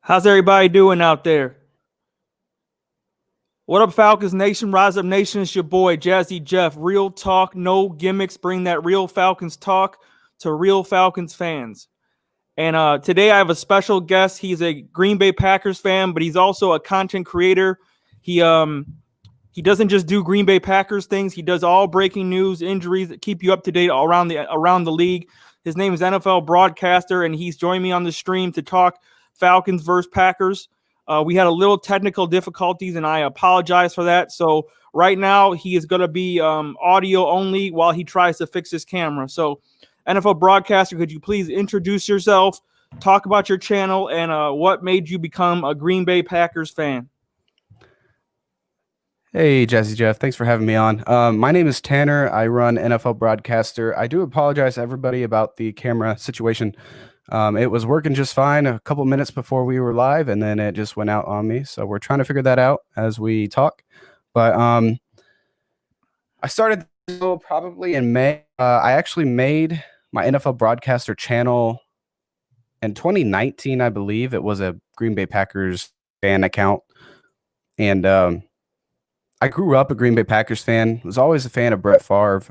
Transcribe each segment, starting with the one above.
How's everybody doing out there? What up, Falcons Nation? Rise Up Nation. It's your boy, Jazzy Jeff. Real talk, no gimmicks. Bring that real Falcons talk to real Falcons fans. And today I have a special guest. He's a Green Bay Packers fan, but he's also a content creator. He doesn't just do Green Bay Packers things. He does all breaking news, injuries that keep you up to date around the league. His name is NFL Broadcaster, and he's joined me on the stream to talk Falcons versus Packers. We had a little technical difficulties, and I apologize for that. So right now he is going to be audio only while he tries to fix his camera. So NFL Broadcaster, could you please introduce yourself, talk about your channel, and what made you become a Green Bay Packers fan? Hey, Jazzy Jeff. Thanks for having me on. My name is Tanner. I run NFL Broadcaster. I do apologize to everybody about the camera situation. It was working just fine a couple minutes before we were live, and then it just went out on me. So we're trying to figure that out as we talk. But I started probably in May. I actually made my NFL Broadcaster channel in 2019, I believe. It was a Green Bay Packers fan account. And I grew up a Green Bay Packers fan. Was always a fan of Brett Favre.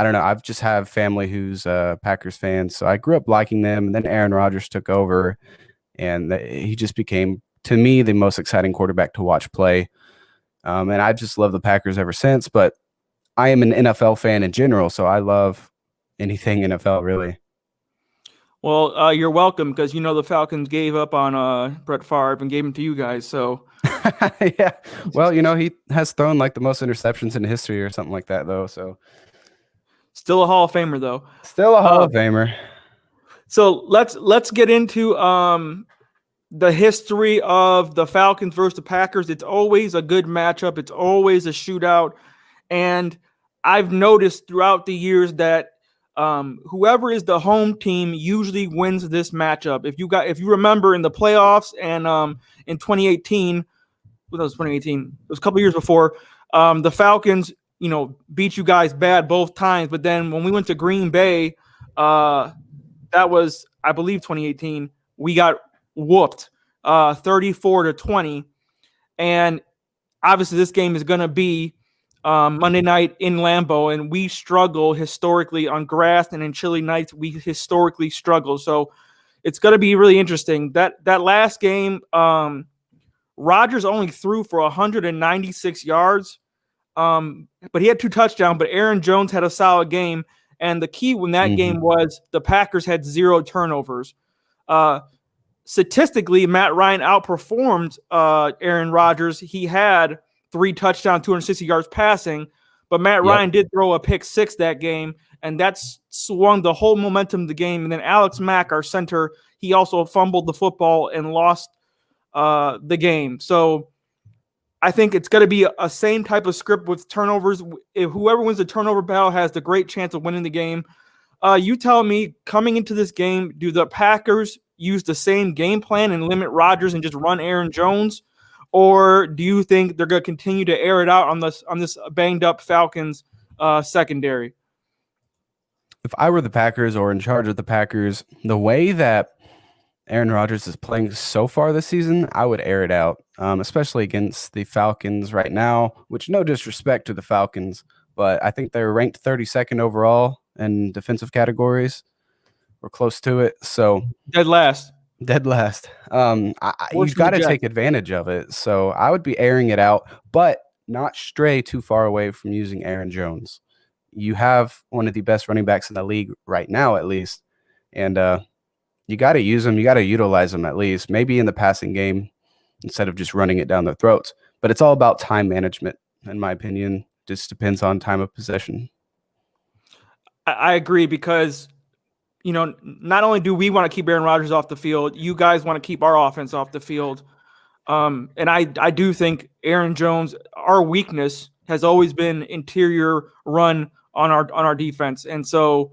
I've just have family who's Packers fans, so I grew up liking them. And then Aaron Rodgers took over, and he just became, to me, the most exciting quarterback to watch play. And I just love the Packers ever since. But I am an NFL fan in general, so I love anything NFL, really. Well, you're welcome, because the Falcons gave up on Brett Favre and gave him to you guys. So yeah, well, he has thrown like the most interceptions in history or something like that, though. So still a Hall of Famer, though. Still a Hall of Famer. So let's get into the history of the Falcons versus the Packers. It's always a good matchup. It's always a shootout, and I've noticed throughout the years that whoever is the home team usually wins this matchup. If you remember in the playoffs and in 2018, what was 2018? It was a couple years before. The Falcons, beat you guys bad both times. But then when we went to Green Bay, that was, I believe, 2018. We got whooped 34-20. And obviously this game is going to be Monday night in Lambeau, and we struggle historically on grass, and in chilly nights we historically struggle. So it's going to be really interesting. That last game, Rodgers only threw for 196 yards, but he had 2 touchdowns. But Aaron Jones had a solid game, and the key in that game was the Packers had 0 turnovers. Statistically, Matt Ryan outperformed Aaron Rodgers. He had 3 touchdowns, 260 yards passing, but Matt Ryan did throw a pick 6 that game, and that's swung the whole momentum of the game. And then Alex Mack, our center, he also fumbled the football and lost the game. So I think it's going to be a same type of script with turnovers. If whoever wins the turnover battle has the great chance of winning the game. You tell me, coming into this game, do the Packers use the same game plan and limit Rodgers and just run Aaron Jones? Or do you think they're going to continue to air it out on this banged up Falcons secondary? If I were the Packers or in charge of the Packers, the way that Aaron Rodgers is playing so far this season, I would air it out, especially against the Falcons right now, which, no disrespect to the Falcons, but I think they're ranked 32nd overall in defensive categories. We're close to it. So Dead last. You've got to take advantage of it. So I would be airing it out, but not stray too far away from using Aaron Jones. You have one of the best running backs in the league right now, at least. And you got to use him. You got to utilize him at least, maybe in the passing game instead of just running it down their throats. But it's all about time management, in my opinion. Just depends on time of possession. I agree, because not only do we want to keep Aaron Rodgers off the field, you guys want to keep our offense off the field. And I do think Aaron Jones, our weakness has always been interior run on our defense. And so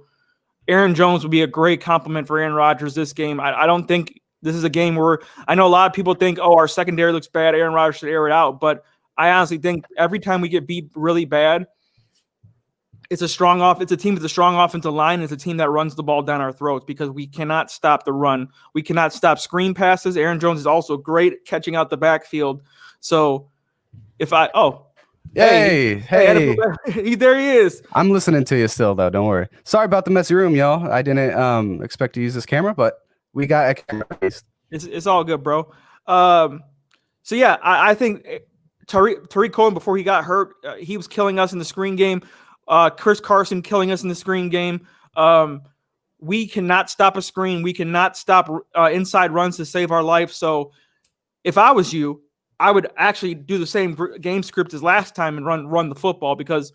Aaron Jones would be a great compliment for Aaron Rodgers this game. I don't think this is a game where, I know a lot of people think, our secondary looks bad, Aaron Rodgers should air it out. But I honestly think every time we get beat really bad, It's a strong off. It's a team with a strong offensive line. It's a team that runs the ball down our throats because we cannot stop the run. We cannot stop screen passes. Aaron Jones is also great at catching out the backfield. So if I hey, there he is. I'm listening to you still though. Don't worry. Sorry about the messy room, y'all. I didn't expect to use this camera, but we got a camera. It's all good, bro. So yeah, I think Tariq Cohen before he got hurt, he was killing us in the screen game. Chris Carson killing us in the screen game. We cannot stop a screen. We cannot stop inside runs to save our life. So if I was you, I would actually do the same game script as last time and run the football because,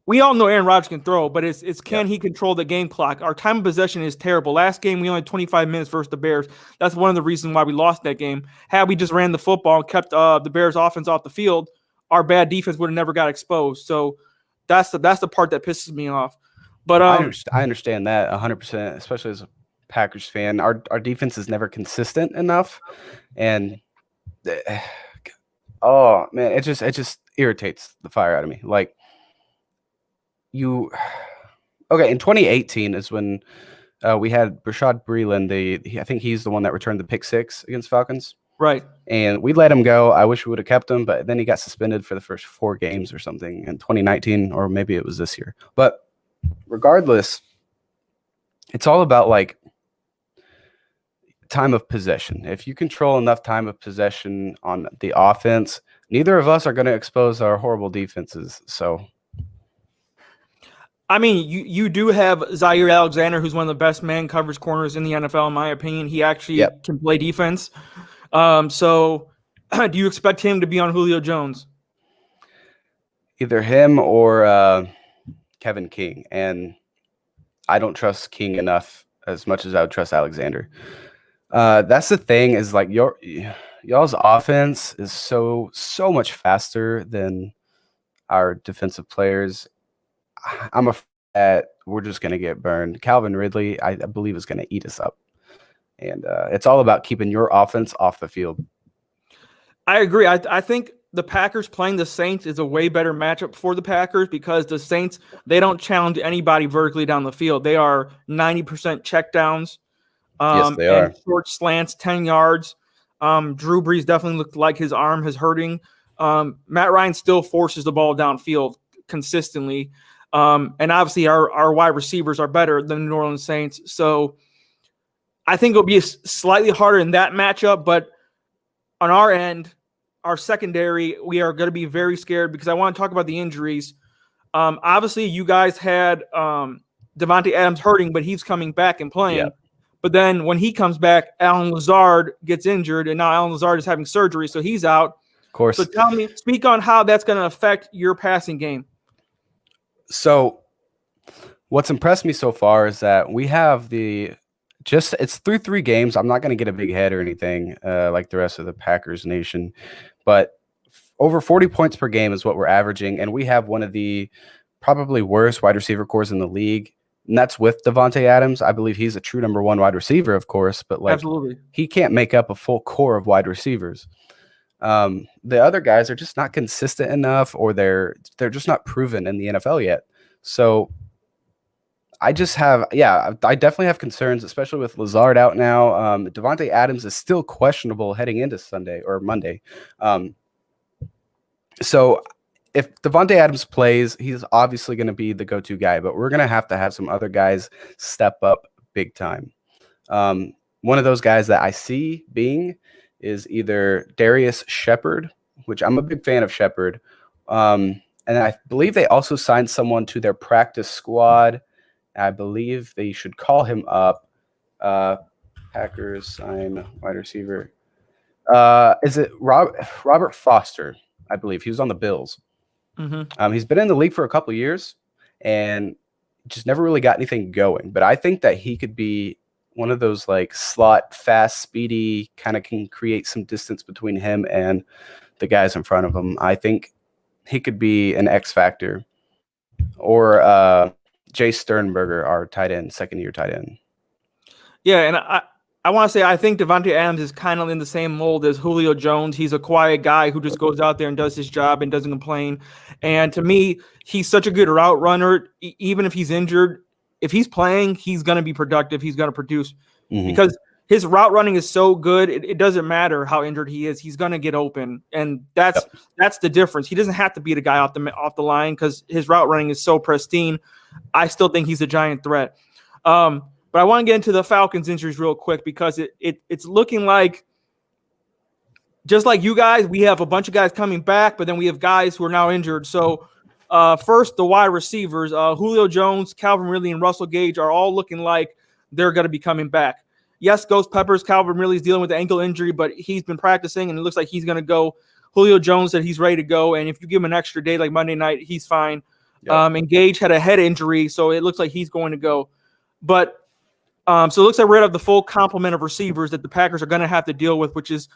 we all know Aaron Rodgers can throw, but it's can he control the game clock? Our time of possession is terrible. Last game, we only had 25 minutes versus the Bears. That's one of the reasons why we lost that game. Had we just ran the football and kept the Bears offense off the field, our bad defense would have never got exposed. So that's the part that pisses me off. But I understand that 100%, especially as a Packers fan. Our defense is never consistent enough, and oh man, it just irritates the fire out of me. Like in 2018 is when we had Rashad Breeland. I think he's the one that returned the pick six against Falcons. Right. And we let him go. I wish we would have kept him, but then he got suspended for the first 4 games or something in 2019, or maybe it was this year. But regardless, it's all about like time of possession. If you control enough time of possession on the offense, neither of us are going to expose our horrible defenses. So, I mean, you do have Zaire Alexander, who's one of the best man coverage corners in the NFL, in my opinion. He actually can play defense. So do you expect him to be on Julio Jones? Either him or Kevin King. And I don't trust King enough as much as I would trust Alexander. That's the thing is like y'all's offense is so much faster than our defensive players. I'm afraid that we're just going to get burned. Calvin Ridley, I believe, is going to eat us up. And it's all about keeping your offense off the field. I agree. I think the Packers playing the Saints is a way better matchup for the Packers because the Saints, they don't challenge anybody vertically down the field. They are 90% checkdowns. Yes, they are. Short slants, 10 yards. Drew Brees definitely looked like his arm is hurting. Matt Ryan still forces the ball downfield consistently. And obviously our wide receivers are better than the New Orleans Saints. So I think it'll be slightly harder in that matchup, but on our end, our secondary, we are going to be very scared because I want to talk about the injuries. Obviously, you guys had Davante Adams hurting, but he's coming back and playing. Yep. But then when he comes back, Alan Lazard gets injured, and now Alan Lazard is having surgery, so he's out. Of course. So speak on how that's going to affect your passing game. So what's impressed me so far is that we have it's through 3 games. I'm not going to get a big head or anything like the rest of the Packers nation, but over 40 points per game is what we're averaging. And we have one of the probably worst wide receiver cores in the league. And that's with Davante Adams. I believe he's a true number 1 wide receiver, of course, but like Absolutely. He can't make up a full core of wide receivers. The other guys are just not consistent enough, or they're just not proven in the NFL yet. So I definitely have concerns, especially with Lazard out now. Davante Adams is still questionable heading into Sunday or Monday. So if Davante Adams plays, he's obviously going to be the go-to guy, but we're going to have some other guys step up big time. One of those guys that I see being is either Darius Shepard, which I'm a big fan of Shepard. And I believe they also signed someone to their practice squad. I believe they should call him up. Packers sign wide receiver. Is it Robert Foster? I believe he was on the Bills. Mm-hmm. He's been in the league for a couple of years and just never really got anything going. But I think that he could be one of those like slot, fast, speedy, kind of can create some distance between him and the guys in front of him. I think he could be an X factor. Or Jay Sternberger, our tight end, second-year tight end. Yeah, and I want to say I think Davante Adams is kind of in the same mold as Julio Jones. He's a quiet guy who just goes out there and does his job and doesn't complain. And to me, he's such a good route runner. Even if he's injured, if he's playing, he's going to be productive. He's going to produce because his route running is so good. It doesn't matter how injured he is. He's going to get open. And that's the difference. He doesn't have to beat a guy off the line because his route running is so pristine. I still think he's a giant threat. But I want to get into the Falcons injuries real quick because it's looking like, just like you guys, we have a bunch of guys coming back, but then we have guys who are now injured. So first, the wide receivers, Julio Jones, Calvin Ridley, and Russell Gage are all looking like they're going to be coming back. Yes, Ghost Peppers, Calvin Ridley's dealing with the ankle injury, but he's been practicing, and it looks like he's going to go. Julio Jones said he's ready to go, and if you give him an extra day like Monday night, he's fine. Yep. And Gage had a head injury, so it looks like he's going to go. But so it looks like we're going to have the full complement of receivers that the Packers are going to have to deal with, which is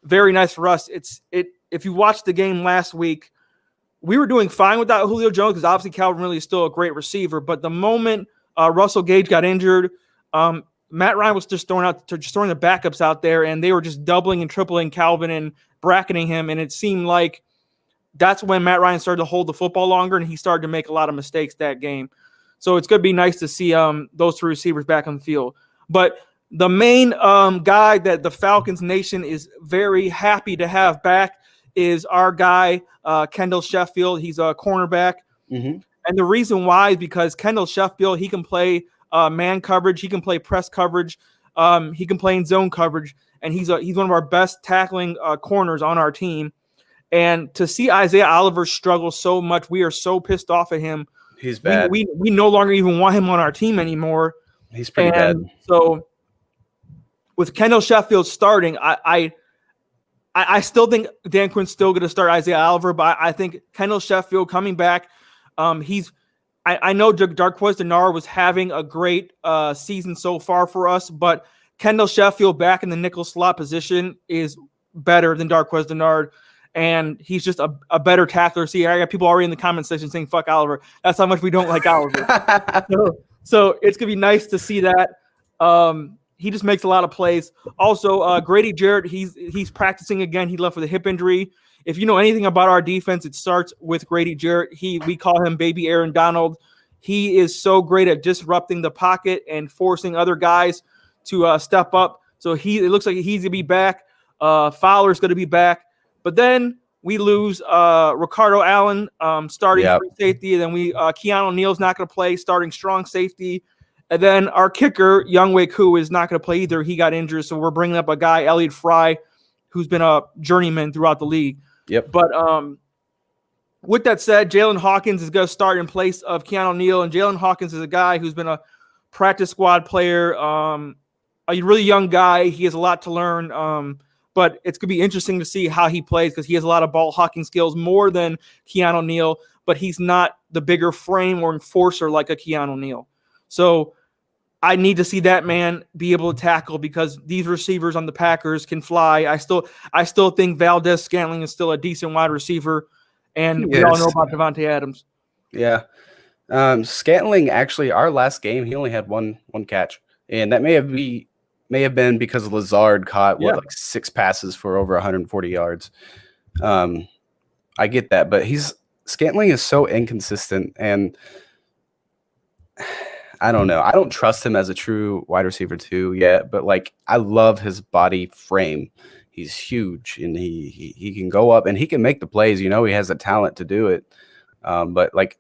very nice for us. If you watched the game last week, we were doing fine without Julio Jones because obviously Calvin Ridley is still a great receiver. But the moment Russell Gage got injured, Matt Ryan was just throwing the backups out there, and they were just doubling and tripling Calvin and bracketing him. And it seemed like that's when Matt Ryan started to hold the football longer, and he started to make a lot of mistakes that game. So it's going to be nice to see those two receivers back on the field. But the main guy that the Falcons Nation is very happy to have back is our guy, Kendall Sheffield. He's a cornerback. Mm-hmm. And the reason why is because Kendall Sheffield, he can play man coverage. He can play press coverage. He can play in zone coverage. And he's one of our best tackling corners on our team. And to see Isaiah Oliver struggle so much, we are so pissed off at him. He's bad. We no longer even want him on our team anymore. He's pretty bad. So with Kendall Sheffield starting, I still think Dan Quinn's still going to start Isaiah Oliver, but I think Kendall Sheffield coming back, I know Darqueze Dennard was having a great season so far for us, but Kendall Sheffield back in the nickel slot position is better than Darqueze Dennard. And he's just a better tackler. See, I got people already in the comment section saying, fuck Oliver. That's how much we don't like Oliver. So it's going to be nice to see that. He just makes a lot of plays. Also, Grady Jarrett, he's practicing again. He left with a hip injury. If you know anything about our defense, it starts with Grady Jarrett. We call him Baby Aaron Donald. He is so great at disrupting the pocket and forcing other guys to step up. So it looks like he's going to be back. Fowler's going to be back. But then we lose Ricardo Allen starting free safety. And then Keanu Neal's not going to play starting strong safety. And then our kicker, Younghoe Koo, is not going to play either. He got injured. So we're bringing up a guy, Elliott Fry, who's been a journeyman throughout the league. Yep. But with that said, Jalen Hawkins is going to start in place of Keanu Neal. And Jalen Hawkins is a guy who's been a practice squad player, a really young guy. He has a lot to learn. But it's going to be interesting to see how he plays because he has a lot of ball hawking skills more than Keanu Neal, but he's not the bigger frame or enforcer like a Keanu Neal. So I need to see that man be able to tackle because these receivers on the Packers can fly. I still think Valdez-Scantling is still a decent wide receiver, and we all know about Davante Adams. Yeah. Scantling, actually, our last game, he only had one catch, and that may have been because Lazard caught like 6 passes for over 140 yards. I get that, but Scantling is so inconsistent, and I don't know. I don't trust him as a true wide receiver too yet, but like I love his body frame. He's huge, and he can go up and he can make the plays. You know, he has the talent to do it. But like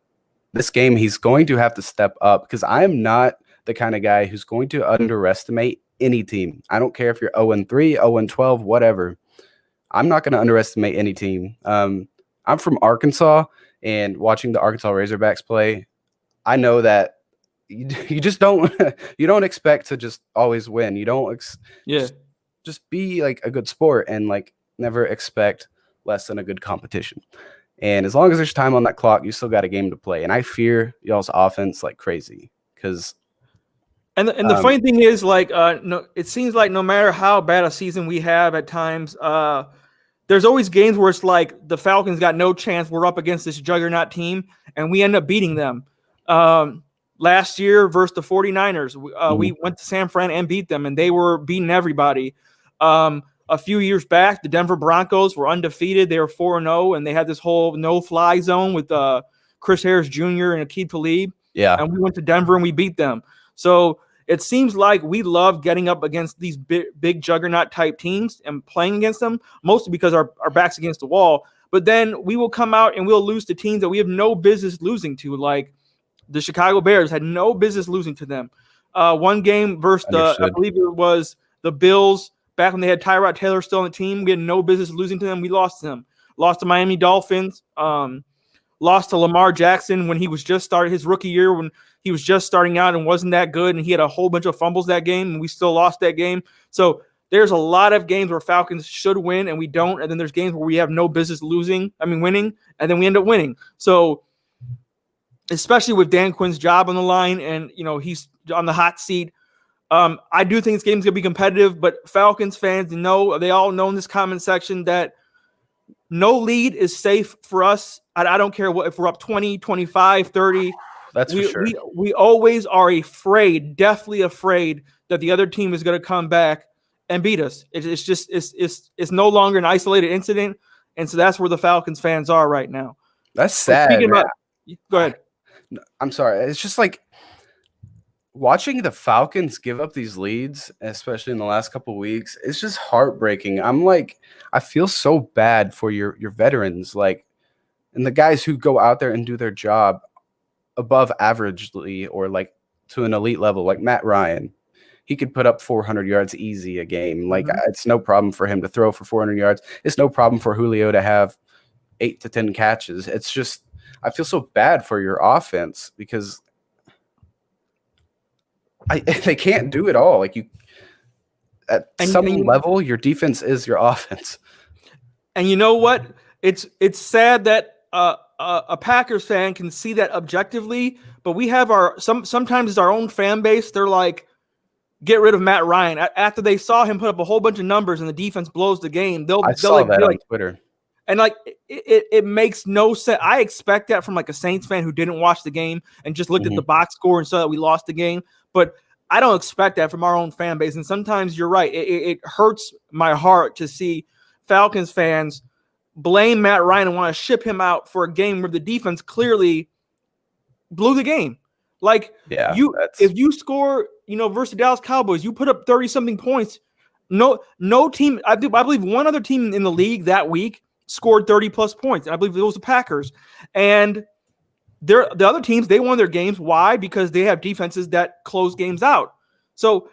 this game, he's going to have to step up because I am not the kind of guy who's going to underestimate any team. I don't care if you're 0-3, 0-12, whatever. I'm not going to underestimate any team. I'm from Arkansas, and watching the Arkansas Razorbacks play, I know that you just don't you don't expect to just always win. You don't just be like a good sport and like never expect less than a good competition. And as long as there's time on that clock, you still got a game to play. And I fear y'all's offense like crazy because. And the funny thing is, like, it seems like no matter how bad a season we have at times, there's always games where it's like the Falcons got no chance. We're up against this juggernaut team, and we end up beating them. last year versus the 49ers. We Mhm. went to San Fran and beat them, and they were beating everybody. A few years back, the Denver Broncos were undefeated. They were 4-0, and they had this whole no-fly zone with Chris Harris Jr. and Aqib Talib. Yeah. And we went to Denver and we beat them. So it seems like we love getting up against these big juggernaut type teams and playing against them, mostly because our back's against the wall. But then we will come out and we'll lose to teams that we have no business losing to, like the Chicago Bears had no business losing to them. One game versus I believe it was the Bills back when they had Tyrod Taylor still on the team. We had no business losing to them. We lost to them. Lost to Miami Dolphins. Lost to Lamar Jackson when he was just started his rookie year, when he was just starting out and wasn't that good, and he had a whole bunch of fumbles that game, and we still lost that game. So there's a lot of games where Falcons should win and we don't, and then there's games where we have no business winning, and then we end up winning. So especially with Dan Quinn's job on the line and, he's on the hot seat, I do think this game's going to be competitive, but Falcons fans they all know in this comment section that no lead is safe for us. I don't care if we're up 20, 25, 30. That's for sure. We always are definitely afraid that the other team is going to come back and beat us. It's no longer an isolated incident, and so that's where the Falcons fans are right now. That's sad. Go ahead. I'm sorry. It's just like watching the Falcons give up these leads, especially in the last couple of weeks. It's just heartbreaking. I feel so bad for your veterans, and the guys who go out there and do their job above averagely or to an elite level, like Matt Ryan. He could put up 400 yards easy a game. It's no problem for him to throw for 400 yards. It's no problem for Julio to have 8 to 10 catches. It's just, I feel so bad for your offense because they can't do it all. At some level, your defense is your offense. And you know what? It's sad that a Packers fan can see that objectively, but we have sometimes it's our own fan base. They're like, get rid of Matt Ryan. After they saw him put up a whole bunch of numbers and the defense blows the game, I saw that on Twitter. And it makes no sense. I expect that from a Saints fan who didn't watch the game and just looked at the box score and saw that we lost the game. But I don't expect that from our own fan base. And sometimes you're right. It hurts my heart to see Falcons fans blame Matt Ryan and want to ship him out for a game where the defense clearly blew the game. If you score, versus the Dallas Cowboys, you put up 30-something points. No team, I believe one other team in the league that week scored 30-plus points. I believe it was the Packers. And the other teams, they won their games. Why? Because they have defenses that close games out. So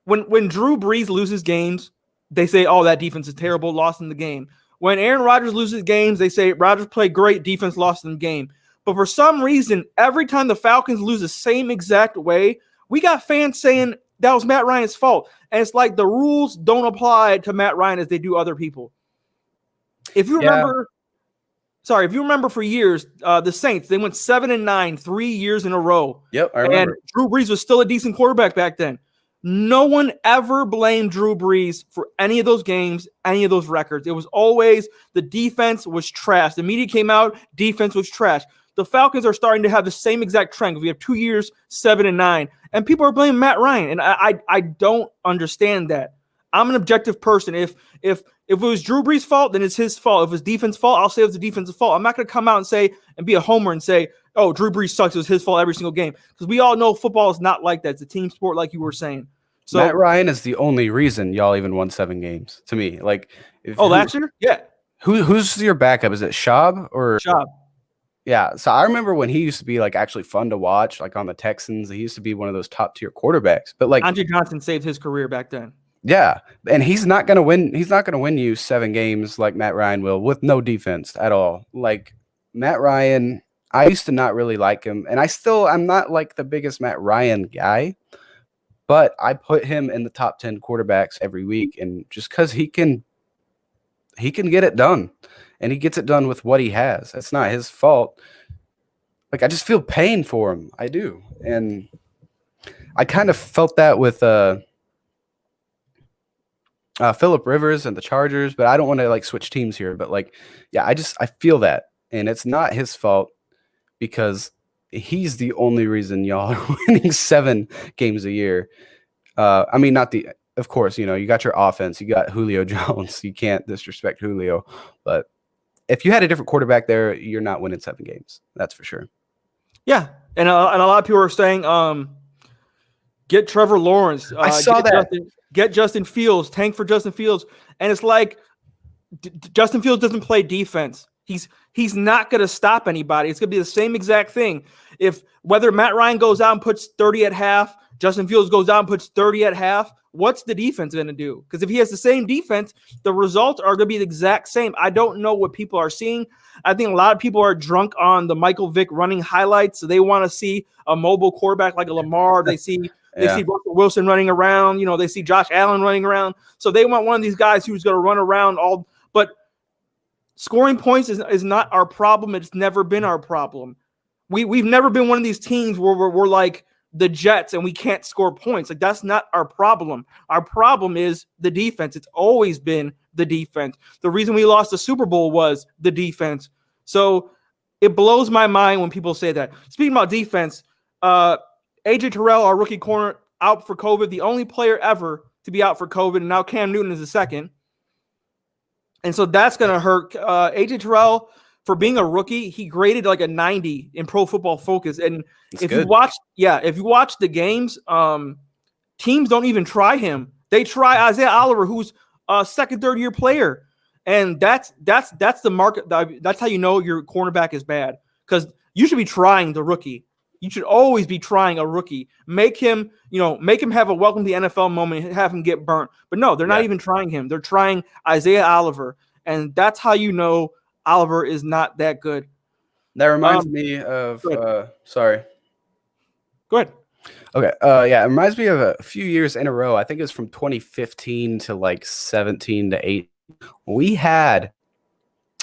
when Drew Brees loses games, they say, oh, that defense is terrible, lost in the game. When Aaron Rodgers loses games, they say Rodgers played great, defense lost in the game. But for some reason, every time the Falcons lose the same exact way, we got fans saying that was Matt Ryan's fault. And it's like the rules don't apply to Matt Ryan as they do other people. If you remember for years, the Saints, they went 7-9 3 years in a row. Yep, I remember. And Drew Brees was still a decent quarterback back then. No one ever blamed Drew Brees for any of those games, any of those records. It was always the defense was trash. The media came out, defense was trash. The Falcons are starting to have the same exact trend. We have 2 years, 7-9, and people are blaming Matt Ryan, and I don't understand that. I'm an objective person. If it was Drew Brees' fault, then it's his fault. If it's defense's fault, I'll say it was the defense's fault. I'm not going to come out and say and be a homer and say, oh, Drew Brees sucks. It was his fault every single game. Because we all know football is not like that. It's a team sport, like you were saying. So Matt Ryan is the only reason y'all even won 7 games to me. Last year? Yeah. Who's your backup? Is it Schaub or Schaub? Yeah. So I remember when he used to be actually fun to watch, on the Texans. He used to be one of those top tier quarterbacks. But Andre Johnson saved his career back then. Yeah, and he's not gonna win. He's not gonna win you 7 games like Matt Ryan will with no defense at all. Matt Ryan, I used to not really like him, and I'm not the biggest Matt Ryan guy, but I put him in the top 10 quarterbacks every week, and just because he can get it done, and he gets it done with what he has. It's not his fault. I just feel pain for him. I do, and I kind of felt that with Phillip Rivers and the Chargers, but I don't want to switch teams here. But I feel that, and it's not his fault because he's the only reason y'all are winning 7 games a year. I mean, of course, you got your offense, you got Julio Jones. You can't disrespect Julio, but if you had a different quarterback there, you're not winning 7 games. That's for sure. Yeah, and a lot of people are saying, get Trevor Lawrence. I saw that. Get Justin Fields. Tank for Justin Fields. And it's like Justin Fields doesn't play defense. He's not going to stop anybody. It's going to be the same exact thing. If whether Matt Ryan goes out and puts 30 at half, Justin Fields goes out and puts 30 at half, what's the defense going to do? Because if he has the same defense, the results are going to be the exact same. I don't know what people are seeing. I think a lot of people are drunk on the Michael Vick running highlights. So they want to see a mobile quarterback like a Lamar. They see Russell Wilson running around. They see Josh Allen running around. So they want one of these guys who's going to run around all. But scoring points is not our problem. It's never been our problem. We've never been one of these teams where we're like the Jets and we can't score points. Like, that's not our problem. Our problem is the defense. It's always been the defense. The reason we lost the Super Bowl was the defense. So it blows my mind when people say that. Speaking about defense, AJ Terrell, our rookie corner, out for COVID, the only player ever to be out for COVID, and now Cam Newton is the second. And so that's going to hurt. AJ Terrell, for being a rookie, he graded like a 90 in Pro Football Focus. And if you watch the games, teams don't even try him. They try Isaiah Oliver, who's a second, third year player. And that's the market. That's how you know your cornerback is bad, because you should be trying the rookie. You should always be trying a rookie. Make him have a welcome to the NFL moment and have him get burnt. But no, they're not even trying him. They're trying Isaiah Oliver. And that's how you know Oliver is not that good. That reminds me of sorry. Go ahead. Okay. It reminds me of a few years in a row. I think it was from 2015 to like 17 to 8. We had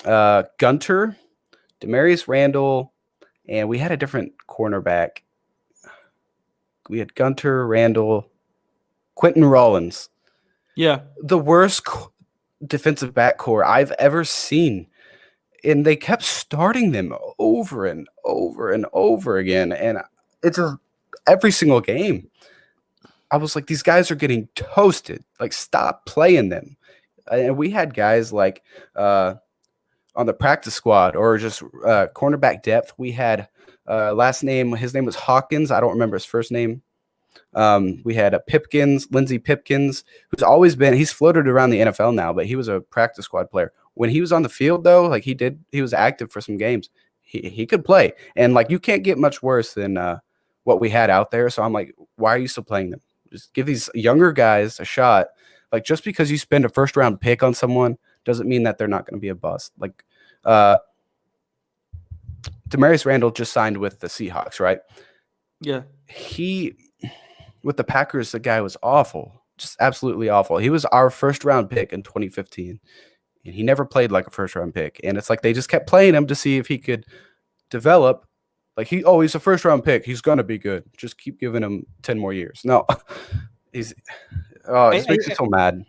Gunter, Demarius Randall, and we had a different cornerback. We had Gunter, Randall, Quentin Rollins. Yeah. The worst defensive back core I've ever seen. And they kept starting them over and over and over again. And it's just every single game. I was like, these guys are getting toasted. Like, stop playing them. And we had guys like on the practice squad or just cornerback depth. We had his name was Hawkins. I don't remember his first name. We had Lindsey Pipkins, he's floated around the NFL now, but he was a practice squad player. When he was on the field, though, like he was active for some games. He could play. And like, you can't get much worse than what we had out there. So I'm like, why are you still playing them? Just give these younger guys a shot. Like, just because you spend a first round pick on someone doesn't mean that they're not going to be a bust. Like, Demarius Randall just signed with the Seahawks, right? Yeah. With the Packers, the guy was awful, just absolutely awful. He was our first round pick in 2015, and he never played like a first round pick. And it's like they just kept playing him to see if he could develop. Like, he's a first round pick. He's going to be good. Just keep giving him 10 more years. No, it just makes me so mad.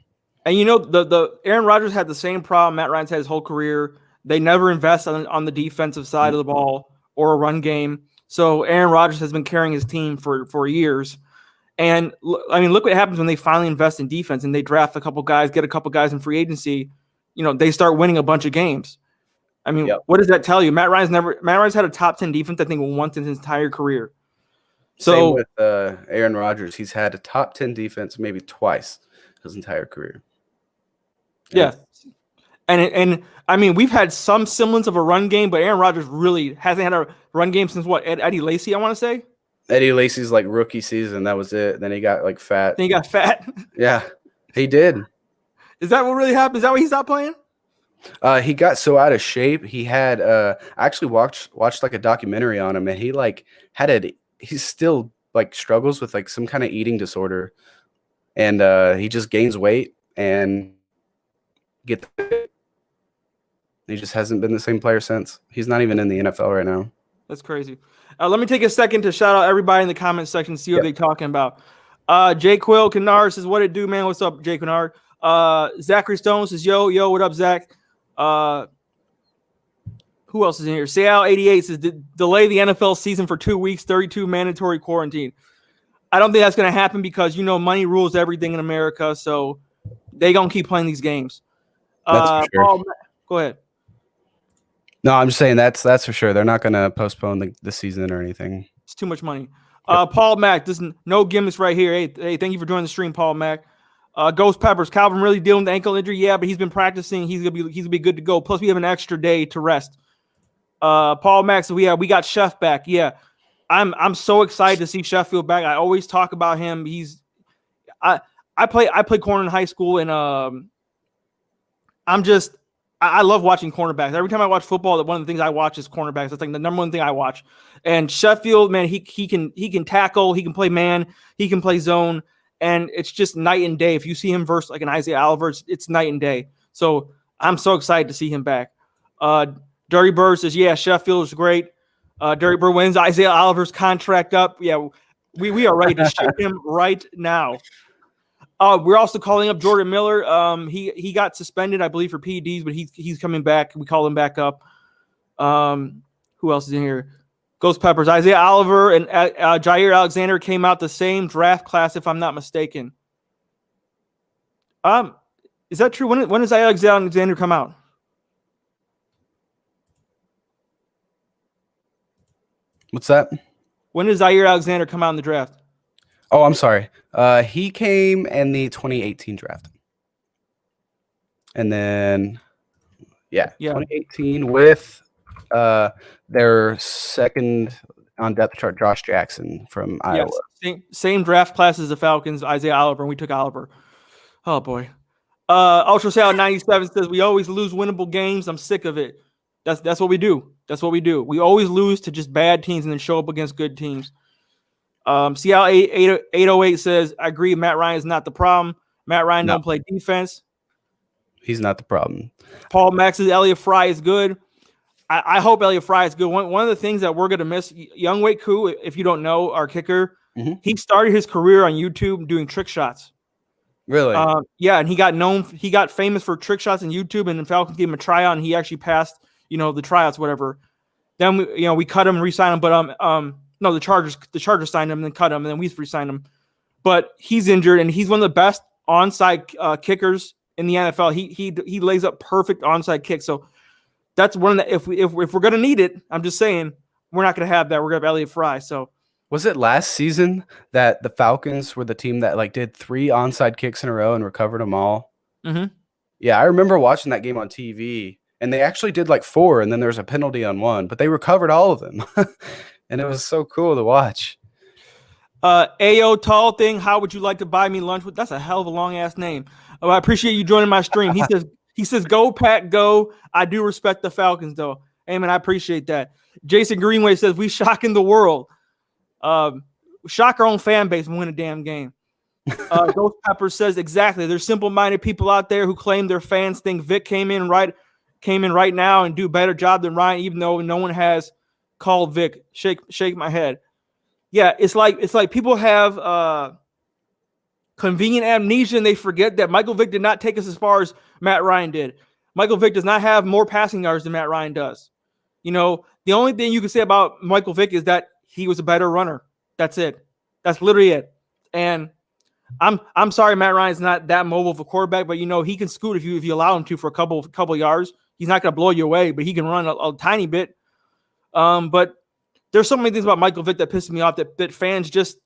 And the Aaron Rodgers had the same problem Matt Ryan's had his whole career. They never invest on the defensive side of the ball or a run game. So Aaron Rodgers has been carrying his team for years. And I mean, look what happens when they finally invest in defense and they draft a couple guys, get a couple guys in free agency. They start winning a bunch of games. I mean, What does that tell you? Matt Ryan's had a top 10 defense, I think, once in his entire career. Same with Aaron Rodgers. He's had a top 10 defense maybe twice his entire career. Yeah. And I mean, we've had some semblance of a run game, but Aaron Rodgers really hasn't had a run game since Eddie Lacy, I want to say. Eddie Lacy's like rookie season, that was it. Then he got like fat. Then he got fat. Yeah, he did. Is that what really happened? Is that why he stopped playing? He got so out of shape. He had I actually watched like a documentary on him, and he still like struggles with like some kind of eating disorder, and he just gains weight and he just hasn't been the same player since. He's not even in the NFL right now. That's crazy. Let me take a second to shout out everybody in the comment section, see what they're talking about. Jay Quill Kennard says, what it do, man? What's up, Jay Kennard? Zachary Stone says, yo, what up, Zach? Who else is in here? Seattle 88 says delay the NFL season for 2 weeks, 32 mandatory quarantine. I don't think that's going to happen because, money rules everything in America. So they're going to keep playing these games. That's for sure. Paul, go ahead. No, I'm just saying that's for sure. They're not going to postpone the season or anything. It's too much money. Paul Mack, this is no gimmicks right here. Hey, thank you for joining the stream, Paul Mack. Ghost Peppers, Calvin really dealing with the ankle injury? Yeah, but he's been practicing. He's gonna be good to go. Plus, we have an extra day to rest. Paul Mack, so we got Chef back. Yeah, I'm so excited to see Sheffield back. I always talk about him. I played corner in high school, and I love watching cornerbacks. Every time I watch football, one of the things I watch is cornerbacks. That's like the number one thing I watch. And Sheffield, man, he can tackle, he can play man, he can play zone, and it's just night and day. If you see him versus like an Isaiah Oliver, it's night and day. So I'm so excited to see him back. Dirty Bird says, yeah, Sheffield is great. Dirty Bird wins Isaiah Oliver's contract up. Yeah, we are ready to ship him right now. We're also calling up Jordan Miller. He got suspended, I believe, for PEDs, but he's coming back. We call him back up. Who else is in here? Ghost Peppers. Isaiah Oliver and Jair Alexander came out the same draft class, if I'm not mistaken. Is that true? When does Alexander come out? What's that? When does Jair Alexander come out in the draft? Oh, I'm sorry. He came in the 2018 draft. And then, yeah. 2018 with their second on depth chart, Josh Jackson from Iowa. Same draft class as the Falcons, Isaiah Oliver, and we took Oliver. Oh, boy. Ultra Salad 97 says, we always lose winnable games. I'm sick of it. That's what we do. That's what we do. We always lose to just bad teams and then show up against good teams. Seattle 808 says, I agree, Matt Ryan is not the problem. Matt Ryan don't play defense. He's not the problem. Paul Max says Elliott Fry is good. I hope Elliott Fry is good. One of the things that we're going to miss, Younghoe Koo, if you don't know, our kicker, he started his career on YouTube doing trick shots. Really? Yeah, and he got famous for trick shots on YouTube, and the Falcons gave him a tryout, and he actually passed, the tryouts, whatever. Then we cut him and re-signed him, but no, the Chargers signed him and then cut him, and then we re-signed him. But he's injured, and he's one of the best onside kickers in the NFL. He lays up perfect onside kicks. So that's one of the if we're gonna need it, I'm just saying we're not gonna have that. We're gonna have Elliott Fry. So was it last season that the Falcons were the team that did 3 onside kicks in a row and recovered them all? Mm-hmm. Yeah, I remember watching that game on TV, and they actually did 4, and then there was a penalty on 1, but they recovered all of them. And it was so cool to watch. Ayo Tall Thing, how would you like to buy me lunch with? That's a hell of a long ass name. Oh, I appreciate you joining my stream. He says, go Pack, go. I do respect the Falcons though. Hey man, I appreciate that. Jason Greenway says we shocking the world. Shock our own fan base and win a damn game. Ghost Pepper says exactly. There's simple-minded people out there who claim their fans think Vic came in right now and do a better job than Ryan, even though no one has called Vic. Shake my head. Yeah, it's like people have convenient amnesia and they forget that Michael Vick did not take us as far as Matt Ryan did. Michael Vick does not have more passing yards than Matt Ryan does. The only thing you can say about Michael Vick is that he was a better runner. That's it. That's literally it. And I'm sorry Matt Ryan's not that mobile of a quarterback, but he can scoot if you allow him to for a couple yards. He's not going to blow you away, but he can run a tiny bit. But there's so many things about Michael Vick that pisses me off that fans just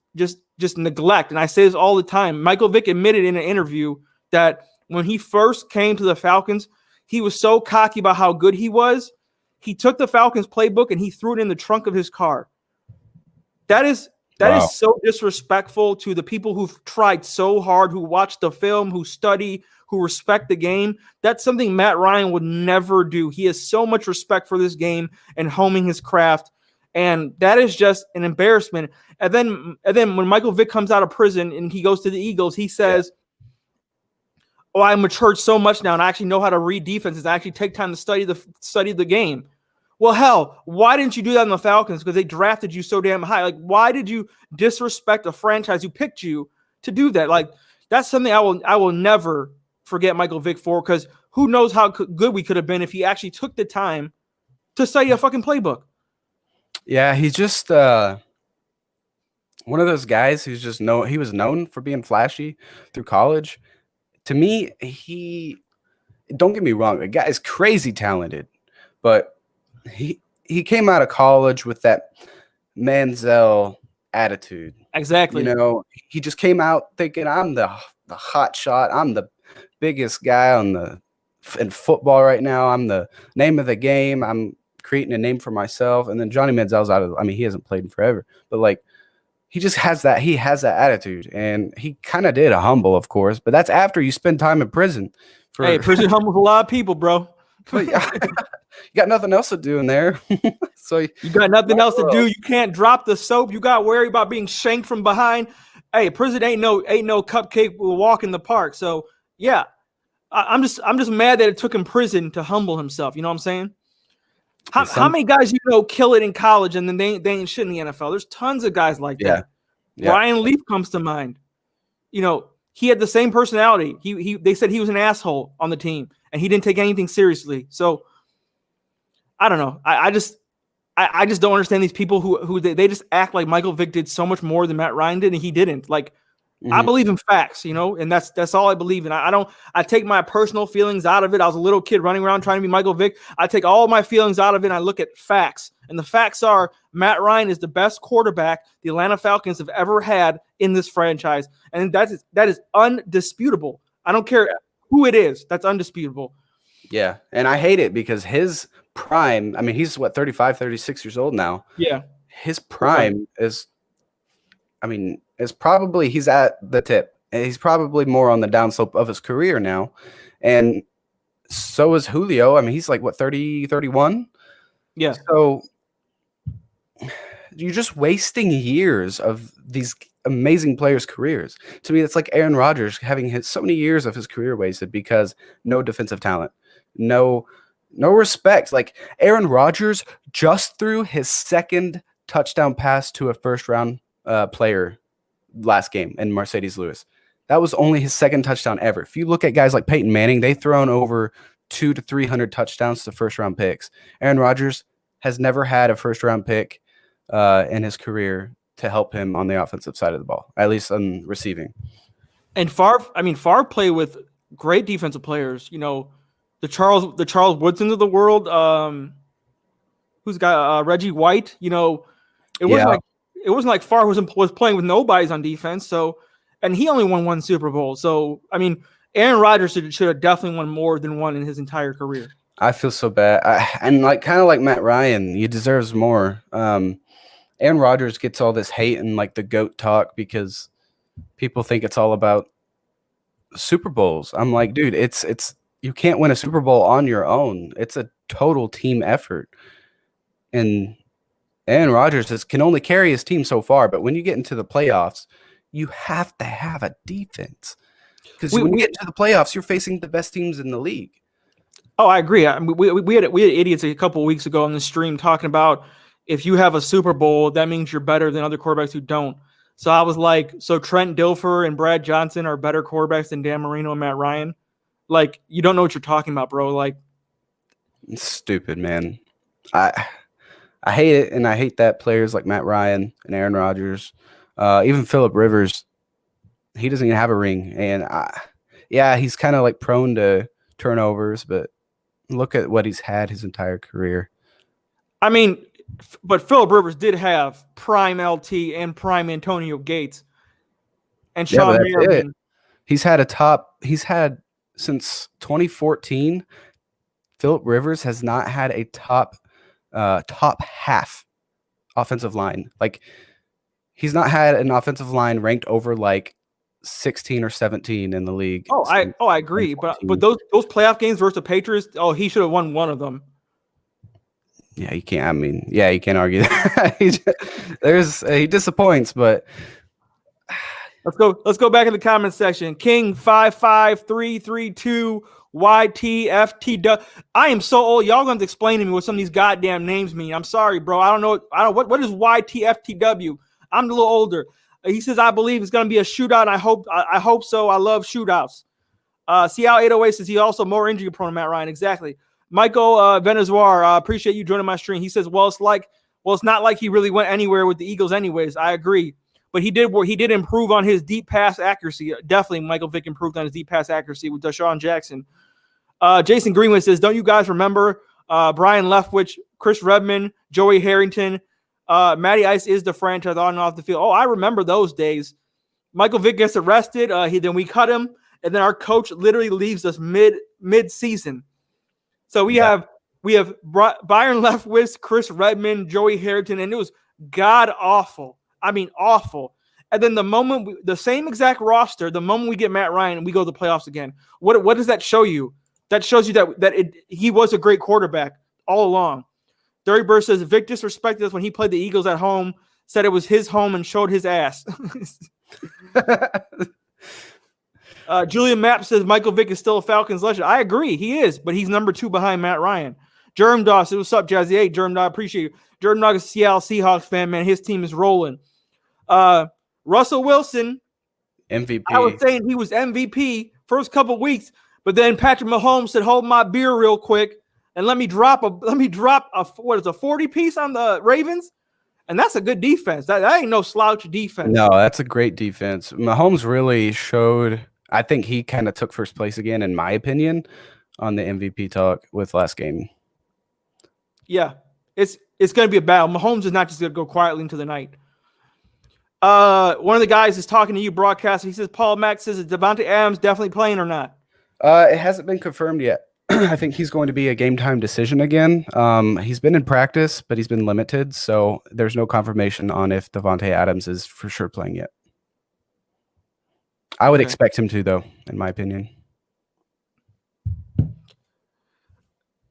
neglect. And I say this all the time. Michael Vick admitted in an interview that when he first came to the Falcons, he was so cocky about how good he was. He took the Falcons playbook and he threw it in the trunk of his car. That is so disrespectful to the people who've tried so hard, who watch the film, who study, who respect the game. That's something Matt Ryan would never do. He has so much respect for this game and homing his craft. And that is just an embarrassment. And then when Michael Vick comes out of prison and he goes to the Eagles, he says, oh, I matured so much now and I actually know how to read defenses. I actually take time to study the game. Well, hell, why didn't you do that in the Falcons? Because they drafted you so damn high. Why did you disrespect a franchise who picked you to do that? That's something I will never forget Michael Vick for, because who knows how good we could have been if he actually took the time to study a fucking playbook. Yeah, he's just one of those guys who's just he was known for being flashy through college. To me, don't get me wrong, the guy is crazy talented, but he came out of college with that Manziel attitude. Exactly. You know, he just came out thinking, I'm the hot shot. I'm the biggest guy in football right now. I'm the name of the game. I'm creating a name for myself. And then Johnny Manziel's he hasn't played in forever, but like, he just has that. He has that attitude, and he kind of did a humble, of course. But that's after you spend time in prison. Hey, prison humbles a lot of people, bro. You got nothing else to do in there, so you got nothing else to do. You can't drop the soap. You got worried about being shanked from behind. Hey, prison ain't no cupcake walk in the park. So yeah, I'm just mad that it took him prison to humble himself. You know what I'm saying? How many guys kill it in college and then they ain't shit in the NFL? There's tons of guys like that. Yeah. Ryan Leaf comes to mind. He had the same personality. They said he was an asshole on the team and he didn't take anything seriously. So I don't know. I just don't understand these people who they just act like Michael Vick did so much more than Matt Ryan did and he didn't. Like, I believe in facts, and that's all I believe in. I take my personal feelings out of it. I was a little kid running around trying to be Michael Vick. I take all my feelings out of it and I look at facts. And the facts are Matt Ryan is the best quarterback the Atlanta Falcons have ever had in this franchise. And that is undisputable. I don't care who it is. That's undisputable. Yeah. And I hate it because his prime, he's 35, 36 years old now. Yeah. His prime is probably he's at the tip. And he's probably more on the downslope of his career now. And so is Julio. He's like, 30, 31? Yeah. So you're just wasting years of these amazing players' careers. To me, it's like Aaron Rodgers having so many years of his career wasted because no defensive talent, no respect. Like Aaron Rodgers just threw his second touchdown pass to a first-round player last game in Mercedes Lewis. That was only his second touchdown ever. If you look at guys like Peyton Manning, they've thrown over 200 to 300 touchdowns to first-round picks. Aaron Rodgers has never had a first-round pick in his career to help him on the offensive side of the ball, at least on receiving. And Favre played with great defensive players. The Charles Woodsons of the world. Who's got Reggie White? It wasn't like Favre was playing with nobodies on defense. So, and he only won one Super Bowl. So, Aaron Rodgers should have definitely won more than one in his entire career. I feel so bad. And kind of like Matt Ryan, he deserves more. Aaron Rodgers gets all this hate and like the GOAT talk because people think it's all about Super Bowls. I'm like, dude, it's you can't win a Super Bowl on your own. It's a total team effort. And Aaron Rodgers can only carry his team so far, but when you get into the playoffs, you have to have a defense. Because when you get into the playoffs, you're facing the best teams in the league. Oh, I agree. We had idiots a couple of weeks ago on the stream talking about if you have a Super Bowl, that means you're better than other quarterbacks who don't. So I was like, so Trent Dilfer and Brad Johnson are better quarterbacks than Dan Marino and Matt Ryan? Like, you don't know what you're talking about, bro. Like, it's stupid, man. I hate it, and I hate that players like Matt Ryan and Aaron Rodgers, even Phillip Rivers, he doesn't even have a ring. And he's kind of like prone to turnovers, but look at what he's had his entire career. But Phillip Rivers did have prime LT and prime Antonio Gates and Sean Merriman. He's had since 2014, Phillip Rivers has not had a top half offensive line. Like, he's not had an offensive line ranked over like 16 or 17 in the league. I agree. But those playoff games versus the Patriots, he should have won one of them. Yeah, you can't. You can't argue that. He disappoints, but let's go back in the comment section. King 55332 YTFTW. I am so old. Y'all going to explain to me what some of these goddamn names mean. I'm sorry, bro. I don't know. What is YTFTW? I'm a little older. He says, I believe it's going to be a shootout. And I hope so. I love shootouts. Seattle 808 says he's also more injury prone than Matt Ryan. Exactly. Michael Venezuela, appreciate you joining my stream. He says, well, it's not like he really went anywhere with the Eagles anyways. I agree. But he did improve on his deep pass accuracy. Definitely Michael Vick improved on his deep pass accuracy with Deshaun Jackson. Jason Greenwood says, don't you guys remember Brian Leftwich, Chris Redmond, Joey Harrington? Matty Ice is the franchise on and off the field. Oh, I remember those days. Michael Vick gets arrested. Then we cut him. And then our coach literally leaves us mid-season. So we have Byron Leftwich, Chris Redmond, Joey Harrington, and it was god-awful. I mean, awful. And then the same exact roster, the moment we get Matt Ryan, we go to the playoffs again. What does that show you? That shows you that he was a great quarterback all along. Dirty Bird says, Vic disrespected us when he played the Eagles at home, said it was his home and showed his ass. Julian Mapp says Michael Vick is still a Falcons legend. I agree, he is, but he's number 2 behind Matt Ryan. Jerm Dog says, what's up, Jazzy? Hey, Jerm Dog, appreciate you. Jerm Dog is a Seattle Seahawks fan, man. His team is rolling. Russell Wilson, MVP. I was saying he was MVP first couple weeks, but then Patrick Mahomes said, hold my beer real quick and let me drop a 40 piece on the Ravens. And that's a good defense. That ain't no slouch defense. No, that's a great defense. Mahomes really showed. I think he kind of took first place again, in my opinion, on the MVP talk with last game. Yeah, it's going to be a battle. Mahomes is not just going to go quietly into the night. One of the guys is talking to you, broadcaster. He says, Paul Mack says, is Devontae Adams definitely playing or not? It hasn't been confirmed yet. I think he's going to be a game time decision again. He's been in practice, but he's been limited, so there's no confirmation on if Devontae Adams is for sure playing yet. I would expect him to, though, in my opinion.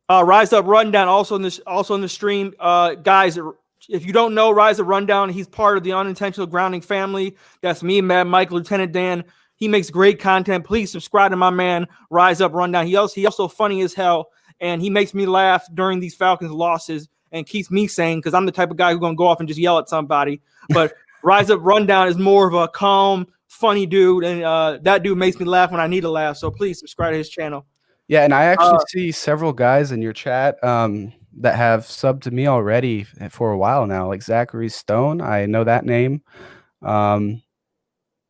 Rise Up Rundown also in the stream. Guys, if you don't know Rise Up Rundown, he's part of the Unintentional Grounding family. That's me, Matt, Mike, Lieutenant Dan. He makes great content. Please subscribe to my man, Rise Up Rundown. He also funny as hell, and he makes me laugh during these Falcons losses and keeps me sane because I'm the type of guy who's going to go off and just yell at somebody. But Rise Up Rundown is more of a calm, funny dude, and that dude makes me laugh when I need to laugh. So please subscribe to his channel. Yeah, and I actually see several guys in your chat that have subbed to me already for a while now, like Zachary Stone. I know that name.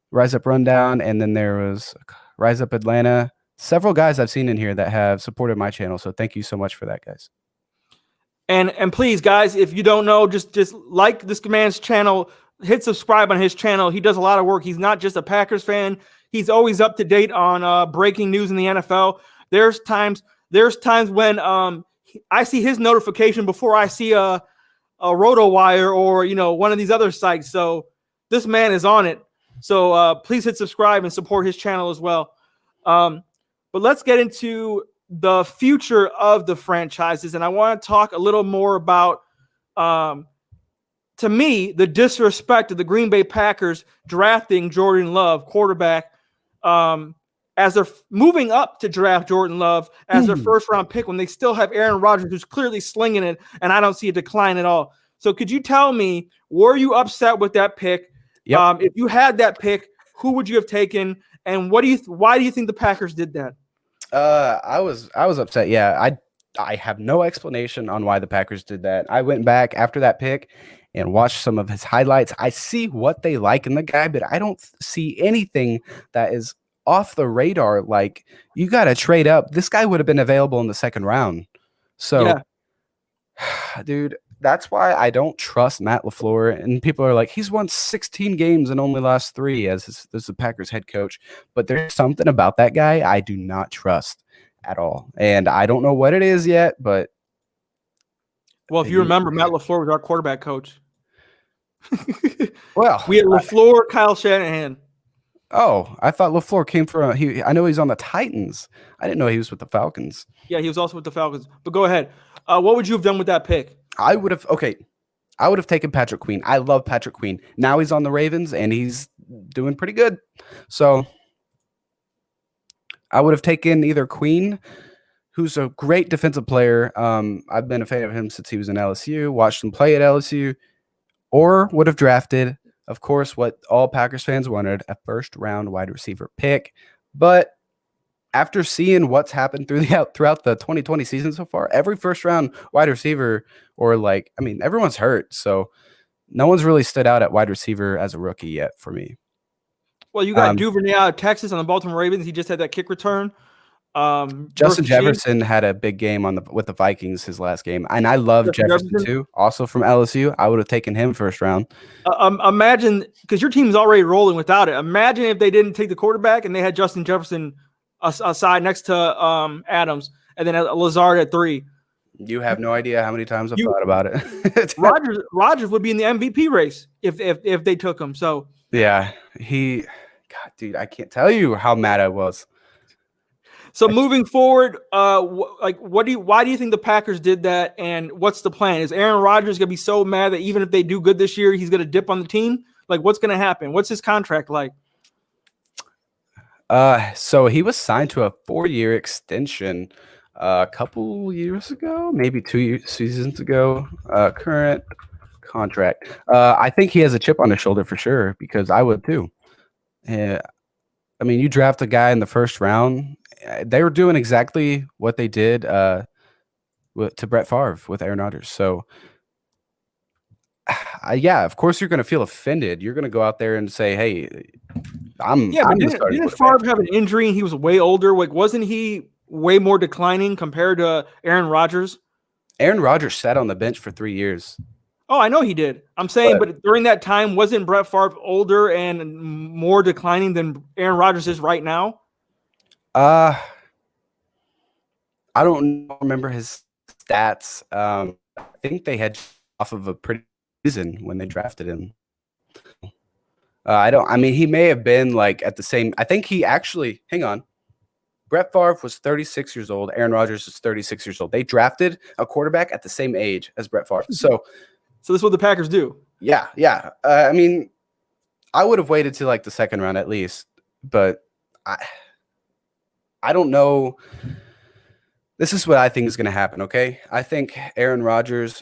Rise Up Rundown, and then there was Rise Up Atlanta. Several guys I've seen in here that have supported my channel, so thank you so much for that, guys. And please, guys, if you don't know, just like this man's channel, hit subscribe on his channel. He does a lot of work. He's not just a Packers fan. He's always up to date on breaking news in the NFL. There's times when I see his notification before I see a RotoWire or one of these other sites. So this man is on it. So please hit subscribe and support his channel as well. But let's get into the future of the franchises. And I want to talk a little more about, to me, the disrespect of the Green Bay Packers drafting Jordan Love, quarterback, as they're moving up to draft Jordan Love as their first-round pick when they still have Aaron Rodgers, who's clearly slinging it, and I don't see a decline at all. So could you tell me, were you upset with that pick? Yep. If you had that pick, who would you have taken, and why do you think the Packers did that? I was upset. Yeah, I have no explanation on why the Packers did that. I went back after that pick and watched some of his highlights. I see what they like in the guy, but I don't see anything that is off the radar. Like, you got to trade up. This guy would have been available in the second round. So, yeah. Dude, that's why I don't trust Matt LaFleur. And people are like, he's won 16 games and only lost 3 as the Packers head coach. But there's something about that guy I do not trust at all. And I don't know what it is yet, but. Well, if you remember, Matt LaFleur was our quarterback coach. Well, we had LaFleur, Kyle Shanahan. Oh, I thought LaFleur came from I know he's on the Titans. I didn't know he was with the Falcons. Yeah, he was also with the Falcons. But go ahead. What would you have done with that pick? I would have taken Patrick Queen. I love Patrick Queen. Now he's on the Ravens and he's doing pretty good. So I would have taken either Queen, who's a great defensive player. I've been a fan of him since he was in LSU, watched him play at LSU, or would have drafted, of course, what all Packers fans wanted, a first-round wide receiver pick. But after seeing what's happened throughout the 2020 season so far, every first round wide receiver everyone's hurt. So no one's really stood out at wide receiver as a rookie yet for me. Well, you got Duvernay out of Texas on the Baltimore Ravens. He just had that kick return. Justin Jefferson had a big game with the Vikings his last game, and I love Jefferson too. Also from LSU, I would have taken him first round. Imagine, because your team's already rolling without it. Imagine if they didn't take the quarterback and they had Justin Jefferson aside next to Adams, and then Lazard at 3. You have no idea how many times I've thought about it. Rodgers would be in the MVP race if they took him. So yeah, God, dude, I can't tell you how mad I was. So moving forward, why do you think the Packers did that, and what's the plan? Is Aaron Rodgers gonna be so mad that even if they do good this year, he's gonna dip on the team? Like, what's gonna happen? What's his contract like? So he was signed to a 4-year extension a couple years ago, maybe 2 seasons ago. Current contract. I think he has a chip on his shoulder for sure, because I would too. I mean, you draft a guy in the first round. They were doing exactly what they did to Brett Favre with Aaron Rodgers. So, yeah, of course you're going to feel offended. You're going to go out there and say, "Hey, didn't Favre have an injury and he was way older? Like, wasn't he way more declining compared to Aaron Rodgers?" Aaron Rodgers sat on the bench for 3 years. Oh, I know he did. I'm saying, but during that time, wasn't Brett Favre older and more declining than Aaron Rodgers is right now? I don't remember his stats. I think they had off of a pretty season when they drafted him. He may have been like at the same. I think he actually. Hang on. Brett Favre was 36 years old. Aaron Rodgers was 36 years old. They drafted a quarterback at the same age as Brett Favre. So this is what the Packers do. Yeah. I would have waited to like the second round at least, but I don't know. This is what I think is going to happen, okay? I think Aaron Rodgers,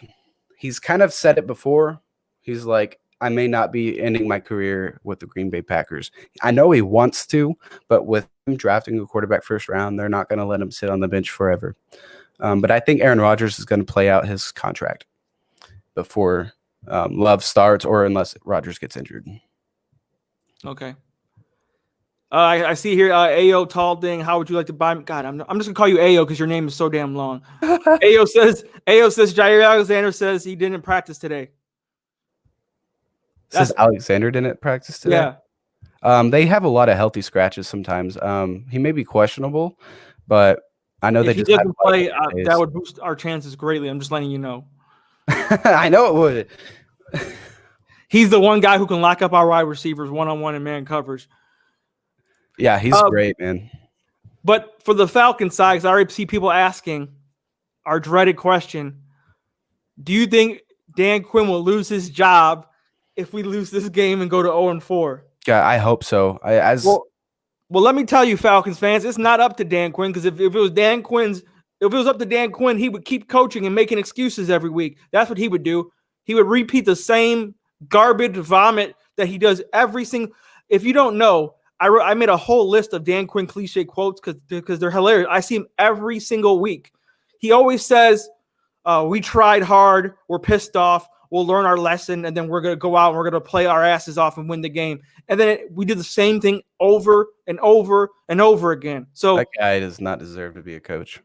he's kind of said it before. He's like, I may not be ending my career with the Green Bay Packers. I know he wants to, but with him drafting a quarterback first round, they're not going to let him sit on the bench forever. But I think Aaron Rodgers is going to play out his contract before Love starts, or unless Rodgers gets injured. Okay. I see here, Ayo Talding. How would you like to buy? God, I'm just gonna call you Ayo because your name is so damn long. Ayo says Jair Alexander says he didn't practice today. Says Alexander didn't practice today. Yeah. They have a lot of healthy scratches sometimes. He may be questionable, but I know if he doesn't play, that would boost our chances greatly. I'm just letting you know. I know it would. He's the one guy who can lock up our wide receivers one-on-one in man coverage. Yeah, he's great, man. But for the Falcons side, I already see people asking our dreaded question: do you think Dan Quinn will lose his job if we lose this game and go to 0-4? Yeah, I hope so. Well, let me tell you, Falcons fans, it's not up to Dan Quinn, because if it was up to Dan Quinn, he would keep coaching and making excuses every week. That's what he would do. He would repeat the same garbage vomit that he does every single. If you don't know, I made a whole list of Dan Quinn cliche quotes because they're hilarious. I see him every single week. He always says, "We tried hard. We're pissed off. We'll learn our lesson, and then we're going to go out and we're going to play our asses off and win the game." And then we do the same thing over and over and over again. So that guy does not deserve to be a coach.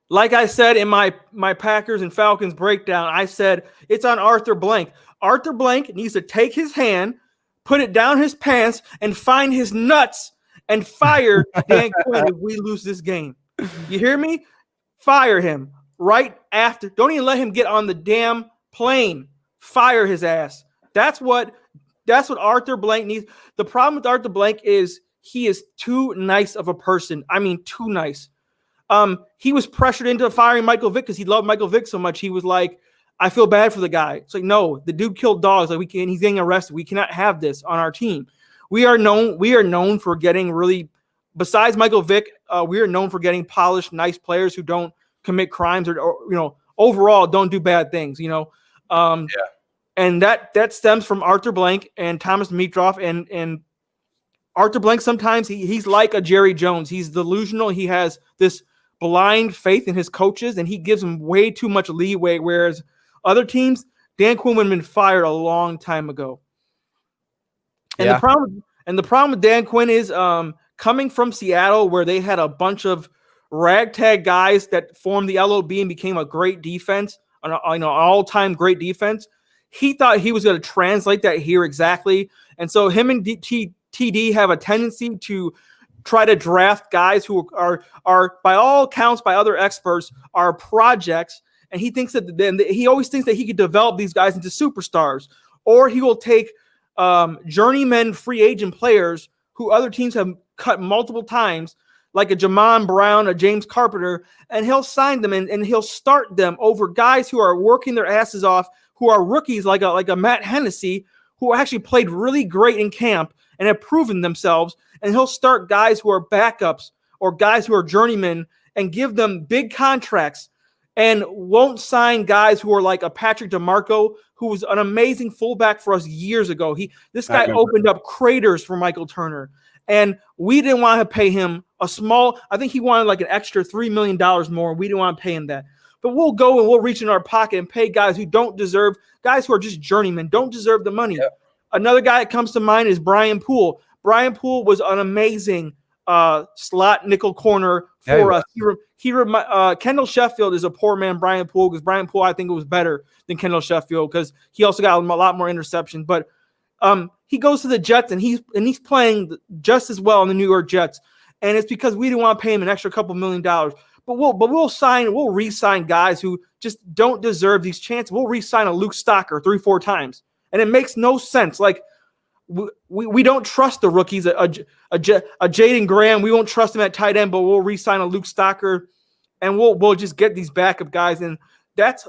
Like I said in my Packers and Falcons breakdown, I said it's on Arthur Blank. Arthur Blank needs to take his hand, put it down his pants, and find his nuts and fire Dan Quinn if we lose this game. You hear me? Fire him right after. Don't even let him get on the damn plane. Fire his ass. That's what Arthur Blank needs. The problem with Arthur Blank is he is too nice of a person. I mean, too nice. He was pressured into firing Michael Vick because he loved Michael Vick so much. He was like, I feel bad for the guy. It's like, no, the dude killed dogs. Like he's getting arrested. We cannot have this on our team. We are known for getting really, besides Michael Vick, we are known for getting polished, nice players who don't commit crimes or overall don't do bad things, And that stems from Arthur Blank and Thomas Dimitroff and Arthur Blank, sometimes he's like a Jerry Jones. He's delusional. He has this blind faith in his coaches, and he gives them way too much leeway, whereas other teams, Dan Quinn would have been fired a long time ago. And Yeah. the problem with Dan Quinn is coming from Seattle, where they had a bunch of ragtag guys that formed the LOB and became a great defense, an all-time great defense. He thought he was going to translate that here exactly. And so him and TD have a tendency to try to draft guys who are by all accounts, by other experts, are projects. And he thinks he always thinks that he could develop these guys into superstars, or he will take journeyman free agent players who other teams have cut multiple times, like a Jamon Brown, a James Carpenter, and he'll sign them and he'll start them over guys who are working their asses off, who are rookies like a Matt Hennessy, who actually played really great in camp and have proven themselves. And he'll start guys who are backups or guys who are journeymen and give them big contracts, and won't sign guys who are like a Patrick DeMarco, who was an amazing fullback for us years ago. This guy opened up craters for Michael Turner, and we didn't want to pay him I think he wanted like an extra $3 million more. We didn't want to pay him that. But we'll go and we'll reach in our pocket and pay guys who don't deserve, guys who are just journeymen, don't deserve the money. Yep. Another guy that comes to mind is Brian Poole. Brian Poole was an amazing slot nickel corner for us. Kendall Sheffield is a poor man Brian Poole, because Brian Poole, I think, it was better than Kendall Sheffield because he also got a lot more interceptions. But he goes to the Jets and he's playing just as well in the New York Jets, and it's because we didn't want to pay him an extra couple $1 million. But we'll re-sign guys who just don't deserve these chances. We'll re-sign a Luke Stocker 3-4 times, and it makes no sense. Like, we don't trust the rookies. A Jaden Graham, we won't trust him at tight end, but we'll re-sign a Luke Stocker, and we'll just get these backup guys. And that's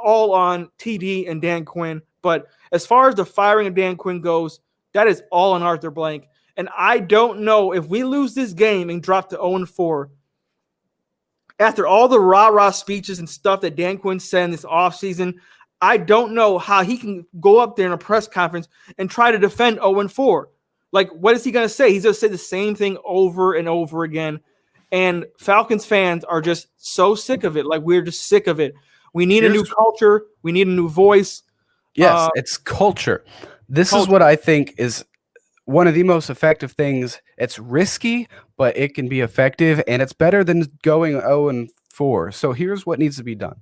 all on TD and Dan Quinn. But as far as the firing of Dan Quinn goes, that is all on Arthur Blank. And I don't know if we lose this game and drop to 0-4, after all the rah-rah speeches and stuff that Dan Quinn said in this offseason, I don't know how he can go up there in a press conference and try to defend 0-4. Like, what is he going to say? He's going to say the same thing over and over again. And Falcons fans are just so sick of it. Like, we're just sick of it. We need a new culture. We need a new voice. Yes, it's culture. This is what I think is one of the most effective things. It's risky, but it can be effective, and it's better than going 0-4. So here's what needs to be done.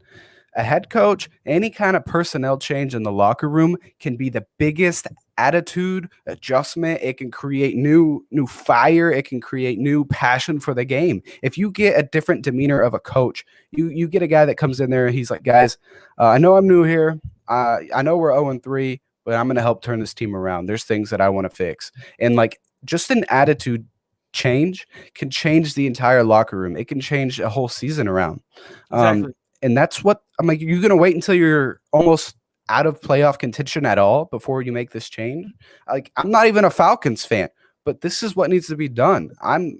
A head coach, any kind of personnel change in the locker room can be the biggest attitude adjustment. It can create new fire. It can create new passion for the game. If you get a different demeanor of a coach, you get a guy that comes in there and he's like, guys, I know I'm new here. I know we're 0-3, but I'm going to help turn this team around. There's things that I want to fix. And like, just an attitude change can change the entire locker room. It can change a whole season around. Exactly. And that's what I'm like. You're going to wait until you're almost out of playoff contention at all before you make this change? Like, I'm not even a Falcons fan, but this is what needs to be done. I'm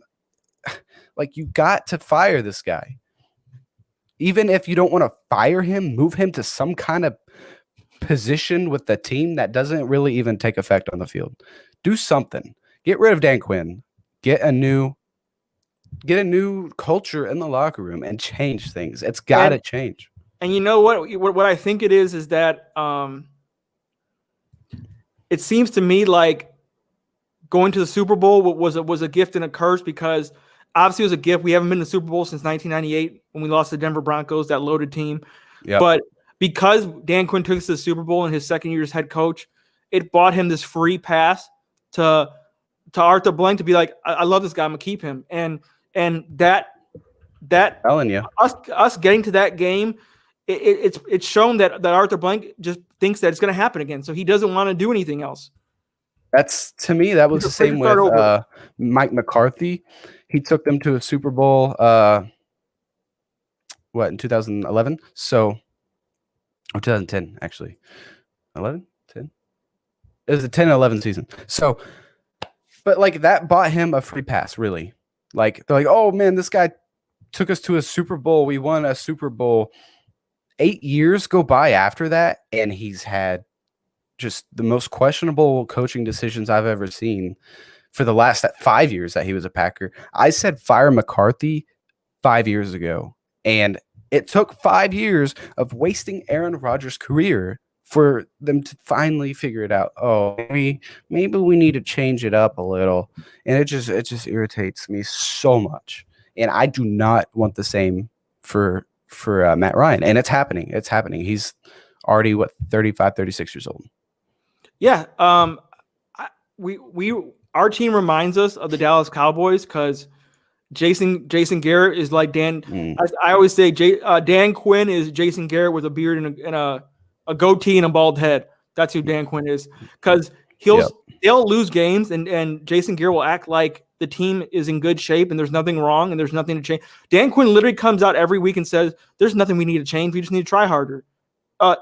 like, you got to fire this guy. Even if you don't want to fire him, move him to some kind of position with the team that doesn't really even take effect on the field. Do something. Get rid of Dan Quinn. Get a new culture in the locker room and change things. It's got to change. And you know what I think it is that it seems to me like going to the Super Bowl was a gift and a curse, because obviously it was a gift. We haven't been to the Super Bowl since 1998 when we lost to the Denver Broncos, that loaded team. Yep. But because Dan Quinn took us to the Super Bowl in his second year as head coach, it bought him this free pass to Arthur Blank to be like, I love this guy, I'm gonna keep him. And that telling you, us getting to that game, it's shown that Arthur Blank just thinks that it's going to happen again, so he doesn't want to do anything else. That's, to me, that was the same with Mike McCarthy. He took them to a Super Bowl, in 2011? So, 2010 actually, 11, 10. It was the 10-11 season. So, but like that bought him a free pass, really. Like, they're like, oh man, this guy took us to a Super Bowl. We won a Super Bowl. 8 years go by after that, and he's had just the most questionable coaching decisions I've ever seen for the last 5 years that he was a Packer. I said fire McCarthy 5 years ago, and it took 5 years of wasting Aaron Rodgers' career for them to finally figure it out. Oh, maybe we need to change it up a little, and it just irritates me so much. And I do not want the same for Matt Ryan, and it's happening. It's happening. He's already 35, 36 years old. Yeah. Our team reminds us of the Dallas Cowboys because Jason Garrett is like Dan. I always say Dan Quinn is Jason Garrett with a beard and a goatee and a bald head. That's who Dan Quinn is, because they'll lose games and Jason Garrett will act like the team is in good shape and there's nothing wrong and there's nothing to change. Dan Quinn literally comes out every week and says, "There's nothing we need to change. We just need to try harder."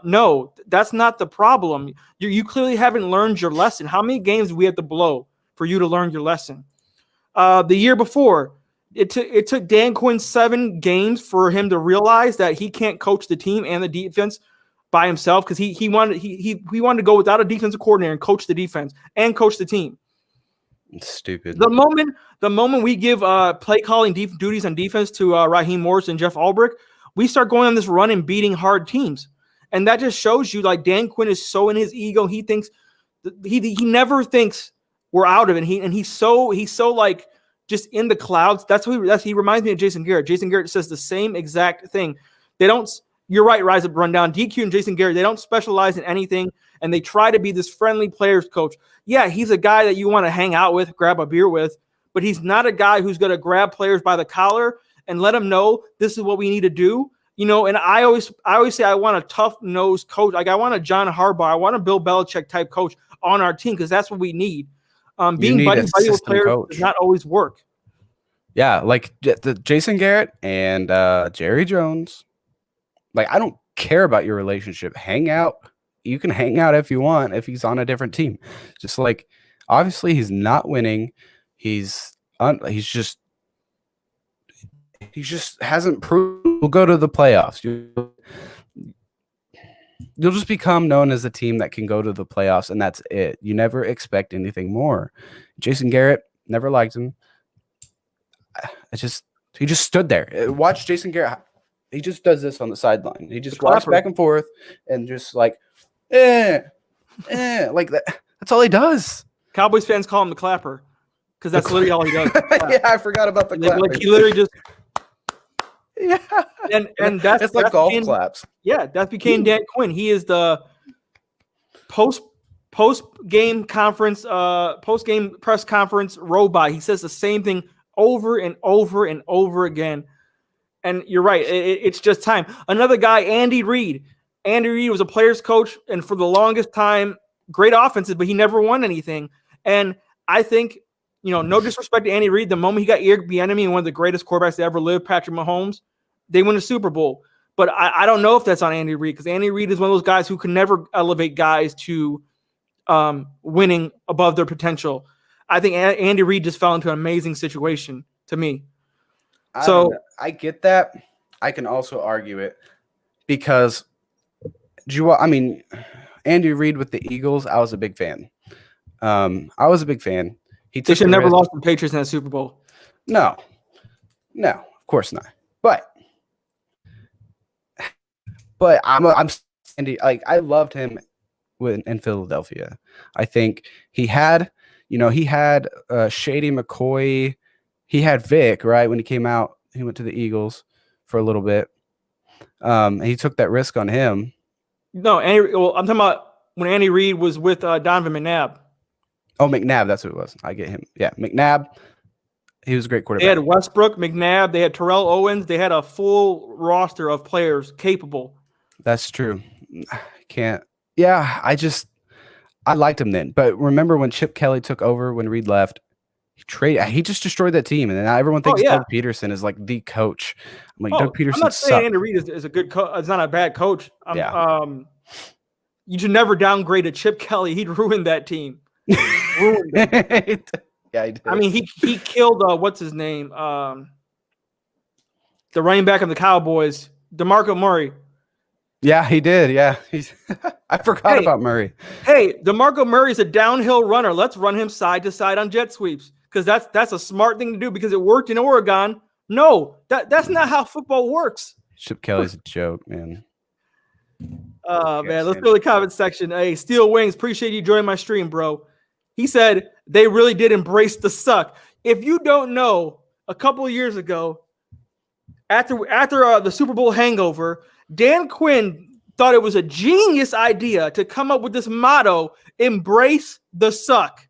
No, that's not the problem. You clearly haven't learned your lesson. How many games do we have to blow for you to learn your lesson? The year before, it took Dan Quinn 7 games for him to realize that he can't coach the team and the defense by himself, because he wanted to go without a defensive coordinator and coach the defense and coach the team. It's stupid. The moment we give play calling duties on defense to Raheem Morris and Jeff Ulbrich, we start going on this run and beating hard teams. And that just shows you, like, Dan Quinn is so in his ego. He thinks he never thinks we're out of it. And he's so like just in the clouds. He reminds me of Jason Garrett. Jason Garrett says the same exact thing. You're right, Rise Up, Run Down. DQ and Jason Garrett, they don't specialize in anything, and they try to be this friendly players coach. Yeah, he's a guy that you want to hang out with, grab a beer with, but he's not a guy who's going to grab players by the collar and let them know this is what we need to do. And I always say I want a tough-nosed coach. Like, I want a John Harbaugh. I want a Bill Belichick type coach on our team, because that's what we need. Being buddy with players does not always work. Yeah, like the Jason Garrett and Jerry Jones. Like, I don't care about your relationship. Hang out. You can hang out if you want, if he's on a different team. Just like, obviously he's not winning. He just hasn't proved. We'll go to the playoffs. You'll just become known as a team that can go to the playoffs, and that's it. You never expect anything more. Jason Garrett, never liked him. He just stood there. Watch Jason Garrett. He just does this on the sideline. He just walks back and forth and just like, like that. That's all he does. Cowboys fans call him the clapper, because that's literally all he does. Yeah, I forgot about the clap. Like, he literally just. Yeah, and that's like golf claps. Yeah, that became Dan Quinn. He is the post game conference, post game press conference robot. He says the same thing over and over and over again. And you're right. It's just time. Another guy, Andy Reid. Andy Reid was a player's coach, and for the longest time, great offenses, but he never won anything. And I think, no disrespect to Andy Reid, the moment he got Eric Bieniemy and one of the greatest quarterbacks to ever live, Patrick Mahomes, they win a Super Bowl. But I don't know if that's on Andy Reid, because Andy Reid is one of those guys who can never elevate guys to winning above their potential. I think Andy Reid just fell into an amazing situation to me. I get that. I can also argue it because Andy Reid with the Eagles, I was a big fan. They should never lost the Patriots in a Super Bowl. No, of course not. But I'm Andy. Like, I loved him in Philadelphia. I think he had Shady McCoy. He had Vick, right? When he came out, he went to the Eagles for a little bit. He took that risk on him. No, I'm talking about when Andy Reid was with Donovan McNabb. Oh, McNabb, that's who it was. I get him. Yeah, McNabb. He was a great quarterback. They had Westbrook, McNabb. They had Terrell Owens. They had a full roster of players capable. That's true. Yeah, I liked him then. But remember when Chip Kelly took over when Reid left? He just destroyed that team, and now everyone thinks Doug Peterson is like the coach. I'm like, Doug Peterson. I'm not saying Andy Reid is a good coach. It's not a bad coach. You should never downgrade a Chip Kelly. He'd ruin that team. Ruined it. Yeah, he did. I mean, he killed what's his name? The running back of the Cowboys, DeMarco Murray. Yeah, he did. Yeah, I forgot Hey, about Murray. hey, DeMarco Murray is a downhill runner. Let's run him side to side on jet sweeps because that's a smart thing to do because it worked in Oregon. No, that's not how football works. Chip Kelly's a joke, man. Man, let's go to the comment section. Hey, Steel Wings, appreciate you joining my stream, bro. He said they really did embrace the suck. If you don't know, a couple of years ago, after the Super Bowl hangover, Dan Quinn thought it was a genius idea to come up with this motto: "Embrace the suck."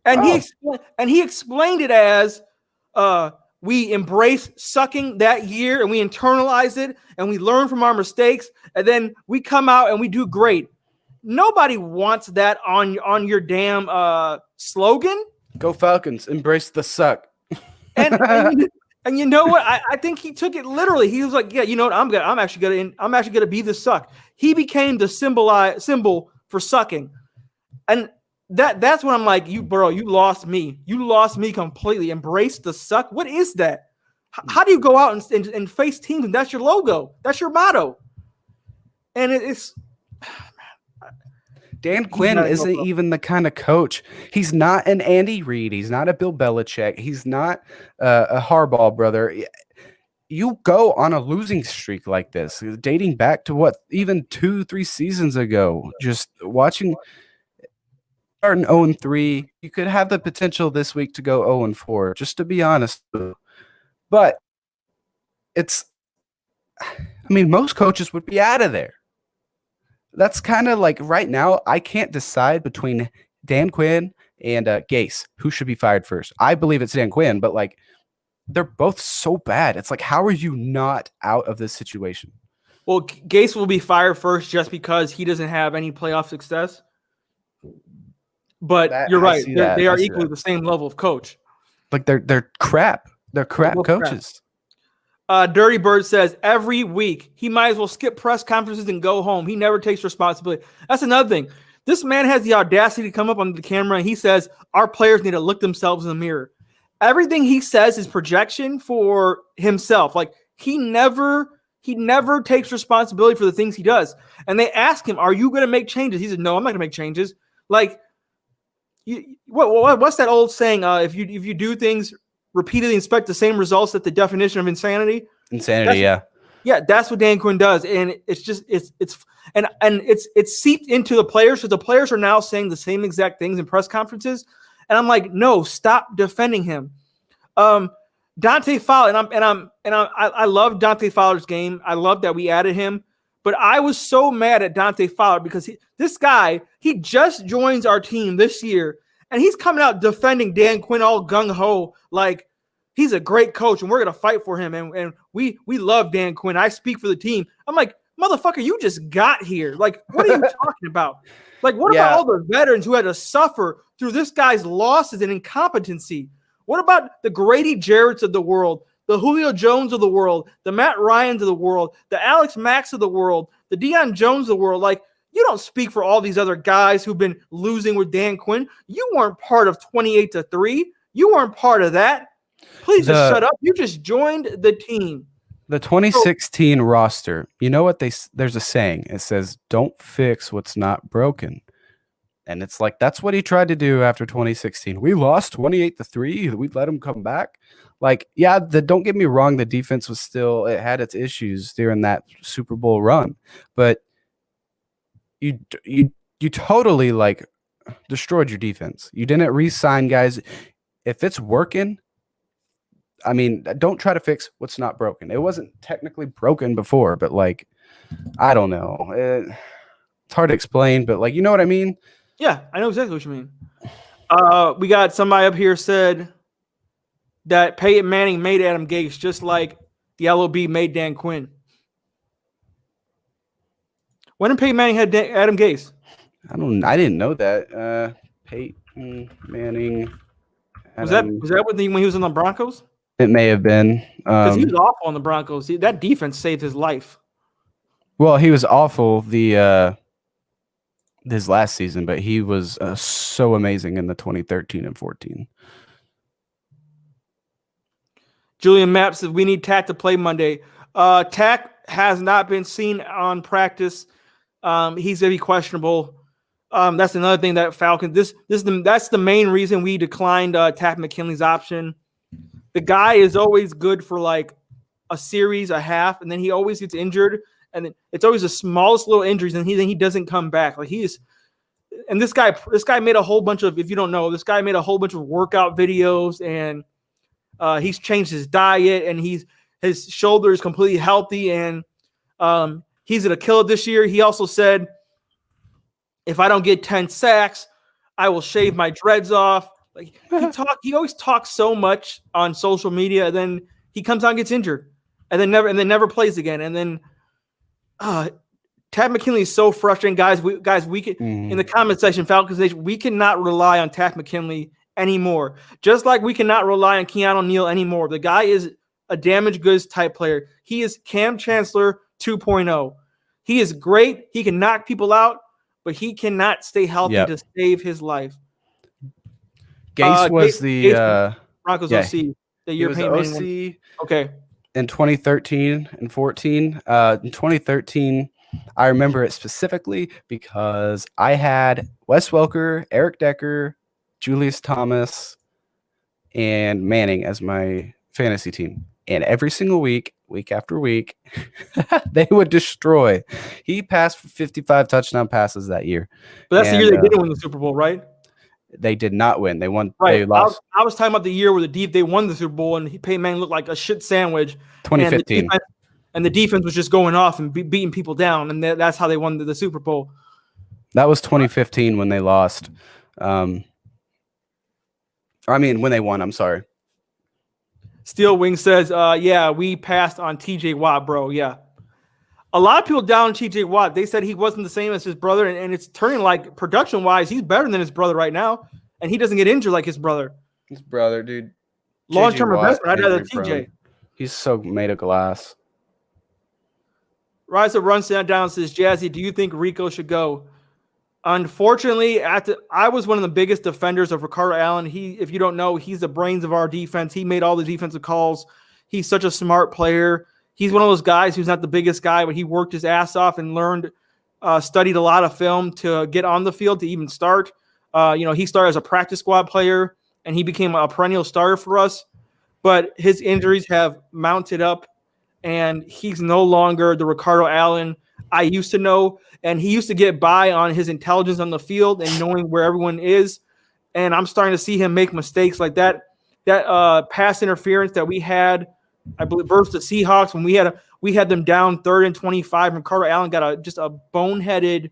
And he explained it as we embrace sucking that year and we internalize it and we learn from our mistakes and then we come out and we do great. Nobody wants that on your damn slogan. Go Falcons, embrace the suck. And you know what? I think he took it literally. He was like, yeah, you know what? I'm actually gonna be the suck. He became the symbol for sucking. And that's when I'm like, you lost me. You lost me completely. Embrace the suck. What is that? How do you go out and face teams and that's your logo? That's your motto. And it's Dan Quinn isn't even the kind of coach. He's not an Andy Reid. He's not a Bill Belichick. He's not a Harbaugh brother. You go on a losing streak like this, dating back to what, even 2-3 seasons ago, just watching starting 0-3, you could have the potential this week to go 0-4, just to be honest. But most coaches would be out of there. That's kind of like right now, I can't decide between Dan Quinn and Gase, who should be fired first. I believe it's Dan Quinn, but like they're both so bad. It's like, how are you not out of this situation? Well, Gase will be fired first just because he doesn't have any playoff success. But you're right. They are equally the same level of coach. Like they're crap. They're crap coaches. Dirty Bird says every week he might as well skip press conferences and go home. He never takes responsibility. That's another thing. This man has the audacity to come up on the camera and he says our players need to look themselves in the mirror. Everything he says is projection for himself. Like he never takes responsibility for the things he does. And they ask him, "Are you going to make changes?" He said, "No, I'm not going to make changes." Like, what's that old saying? If you do things repeatedly, expect the same results. That's the definition of insanity. Yeah. Yeah, that's what Dan Quinn does, and it's seeped into the players. So the players are now saying the same exact things in press conferences, and I'm like, no, stop defending him. Dante Fowler, I love Dante Fowler's game. I love that we added him, but I was so mad at Dante Fowler because this guy just joins our team this year, and he's coming out defending Dan Quinn all gung ho like he's a great coach and we're gonna fight for him and we love Dan Quinn. I speak for the team. I'm like, motherfucker, you just got here. Like, what are you talking about? Like, what about all the veterans who had to suffer through this guy's losses and incompetency? What about the Grady Jarretts of the world, the Julio Jones of the world, the Matt Ryans of the world, the Alex Macks of the world, the Deion Jones of the world? Like, you don't speak for all these other guys who've been losing with Dan Quinn. You weren't part of 28-3. You weren't part of that. Please just shut up. You just joined the team. The 2016 roster, you know what there's a saying. It says, "Don't fix what's not broken." And it's like, that's what he tried to do after 2016. We lost 28-3. We let him come back. Like, yeah, don't get me wrong. The defense it had its issues during that Super Bowl run, but you totally like destroyed your defense. You didn't re-sign guys. If it's working, I mean, don't try to fix what's not broken. It wasn't technically broken before, but like, I don't know. It's hard to explain, but like, you know what I mean? Yeah, I know exactly what you mean. We got somebody up here said that Peyton Manning made Adam Gase just like the LOB made Dan Quinn. When did Peyton Manning had Adam Gase? I didn't know that. Peyton Manning. Was that when he was on the Broncos? It may have been. Because he was awful on the Broncos. That defense saved his life. Well, he was awful his last season, but he was so amazing in the 2013 and 14. Julian Mapp says we need Tat to play Monday. Tack has not been seen on practice. He's gonna be questionable. That's another thing that Falcons. That's the main reason we declined Tack McKinley's option. The guy is always good for like a series, a half, and then he always gets injured, and it's always the smallest little injuries, and then he doesn't come back. Like and this guy made a whole bunch of. If you don't know, this guy made a whole bunch of workout videos, and he's changed his diet, and his shoulder is completely healthy, and he's gonna kill it this year. He also said, if I don't get 10 sacks, I will shave my dreads off. Like he always talks so much on social media, and then he comes out and gets injured, and then never plays again. And then Tack McKinley is so frustrating, guys. We can in the comment section, Falcons Nation, we cannot rely on Tack McKinley anymore. Just like we cannot rely on Keanu Neal anymore. The guy is a damaged goods type player. He is Cam Chancellor 2.0. He is great. He can knock people out, but he cannot stay healthy to save his life. Gase was the Broncos OC. The European OC. Okay. In 2013 and 14. In 2013, I remember it specifically because I had Wes Welker, Eric Decker, Julius Thomas, and Manning as my fantasy team. And every single week after week, they would destroy. He passed for 55 touchdown passes that year. But that's the year they didn't win the Super Bowl, right? They did not win. They won. Right. They lost. I was talking about the year where they won the Super Bowl and Peyton Manning looked like a shit sandwich. 2015. And the defense was just going off and beating people down, and that's how they won the Super Bowl. That was 2015 when they lost. When they won. I'm sorry. Steel Wing says, yeah, we passed on TJ Watt, bro. Yeah. A lot of people down TJ Watt. They said he wasn't the same as his brother, and it's turning like production-wise, he's better than his brother right now, and he doesn't get injured like his brother. His brother, dude. Long-term investment. I'd rather TJ. He's so made of glass. Rise of Runs Down says, Jazzy, do you think Rico should go? Unfortunately, I was one of the biggest defenders of Ricardo Allen. If you don't know, he's the brains of our defense. He made all the defensive calls. He's such a smart player. He's one of those guys who's not the biggest guy, but he worked his ass off and learned, studied a lot of film to get on the field to even start. He started as a practice squad player, and he became a perennial starter for us. But his injuries have mounted up, and he's no longer the Ricardo Allen I used to know. And he used to get by on his intelligence on the field and knowing where everyone is. And I'm starting to see him make mistakes like that. That pass interference that we had, I believe, versus the Seahawks when we had them down 3rd and 25. And Ricardo Allen got just a boneheaded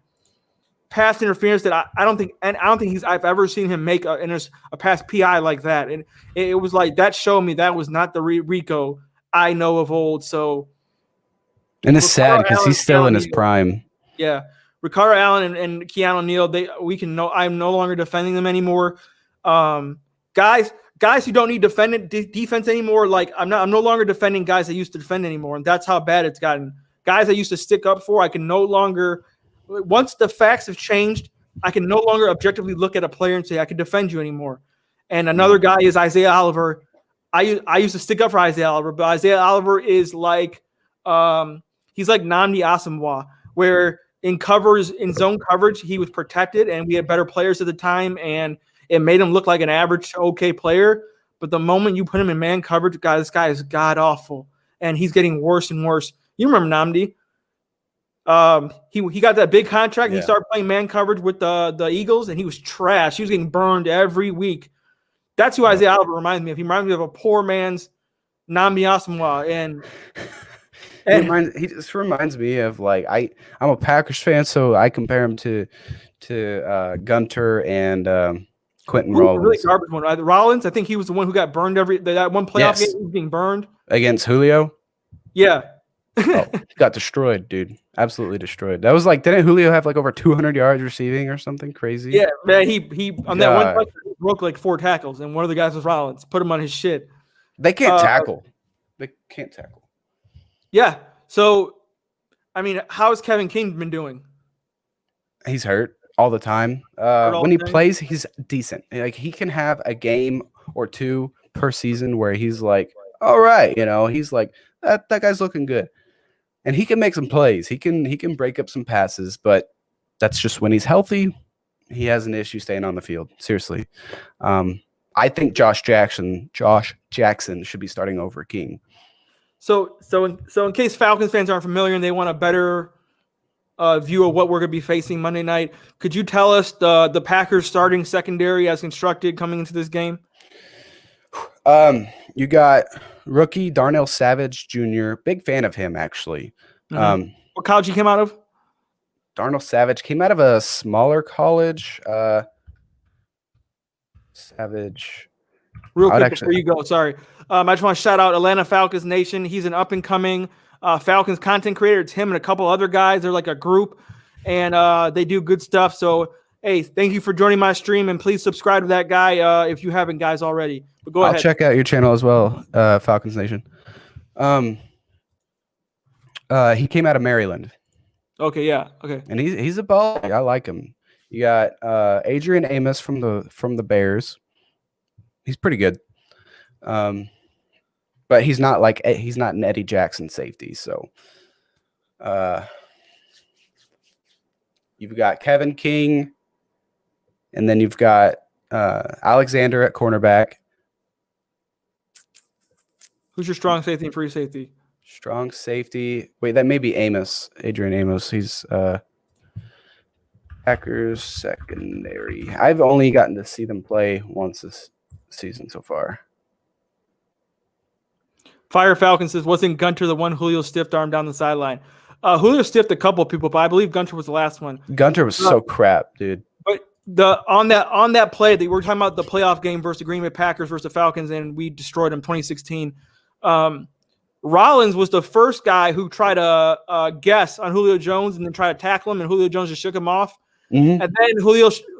pass interference that I don't think I've ever seen him make a pass PI like that. And it was like that showed me that was not the Rico I know of old. So, and it's sad because he's still in his prime. Yeah, Ricardo Allen and Keanu Neal. I'm no longer defending them anymore. Guys who don't need defense anymore. Like I'm no longer defending guys that used to defend anymore, and that's how bad it's gotten. Guys I used to stick up for, I can no longer. Once the facts have changed, I can no longer objectively look at a player and say I can defend you anymore. And another guy is Isaiah Oliver. I used to stick up for Isaiah Oliver, but Isaiah Oliver is like he's like Nnamdi Asomugha, where in zone coverage, he was protected, and we had better players at the time, and it made him look like an average, okay player. But the moment you put him in man coverage, this guy is god awful, and he's getting worse and worse. You remember Nnamdi? He got that big contract. Yeah. He started playing man coverage with the Eagles, and he was trash. He was getting burned every week. That's who Isaiah Oliver reminds me of. He reminds me of a poor man's Nnamdi Asomugha, and he just reminds me of like I'm a Packers fan, so I compare him to Gunter and Quentin Rollins. Really garbage one. Rollins, I think he was the one who got burned that one playoff game. He was being burned against Julio. Yeah. Got destroyed, dude. Absolutely destroyed. That was like, didn't Julio have like over 200 yards receiving or something crazy? Yeah, man. He on that one touchdown, he broke like 4 tackles, and one of the guys was Rollins. Put him on his shit. They can't tackle. They can't tackle. Yeah. So, I mean, how has Kevin King been doing? He's hurt all the time. When he plays, he's decent. Like he can have a game or two per season where he's like, all right, he's like that guy's looking good. And he can make some plays. He can break up some passes, but that's just when he's healthy. He has an issue staying on the field. Seriously. I think Josh Jackson should be starting over King. So in case Falcons fans aren't familiar and they want a better view of what we're going to be facing Monday night, could you tell us the Packers starting secondary as constructed coming into this game? You got rookie Darnell Savage Jr. Big fan of him, actually. Mm-hmm. What college he came out of? Darnell Savage came out of a smaller college. Savage. Real quick before you go, sorry. I just want to shout out Atlanta Falcons Nation. He's an up-and-coming Falcons content creator. It's him and a couple other guys. They're like a group, and they do good stuff. So, hey, thank you for joining my stream, and please subscribe to that guy if you haven't, guys, already. But go ahead. I'll check out your channel as well, Falcons Nation. He came out of Maryland. Okay, yeah, okay. And he's a ball. I like him. You got Adrian Amos from the Bears. He's pretty good. But he's not an Eddie Jackson safety. So you've got Kevin King, and then you've got Alexander at cornerback. Who's your strong safety and free safety? Strong safety. Wait, that may be Amos. Adrian Amos. He's Packers secondary. I've only gotten to see them play once this season so far. Fire Falcon says, wasn't Gunter the one Julio stiffed arm down the sideline? Julio stiffed a couple of people, but I believe Gunter was the last one. Gunter was so crap, dude. But on that play that we're talking about, the playoff game versus the Green Bay Packers versus the Falcons, and we destroyed them 2016. Rollins was the first guy who tried to guess on Julio Jones and then try to tackle him, and Julio Jones just shook him off. Mm-hmm. And then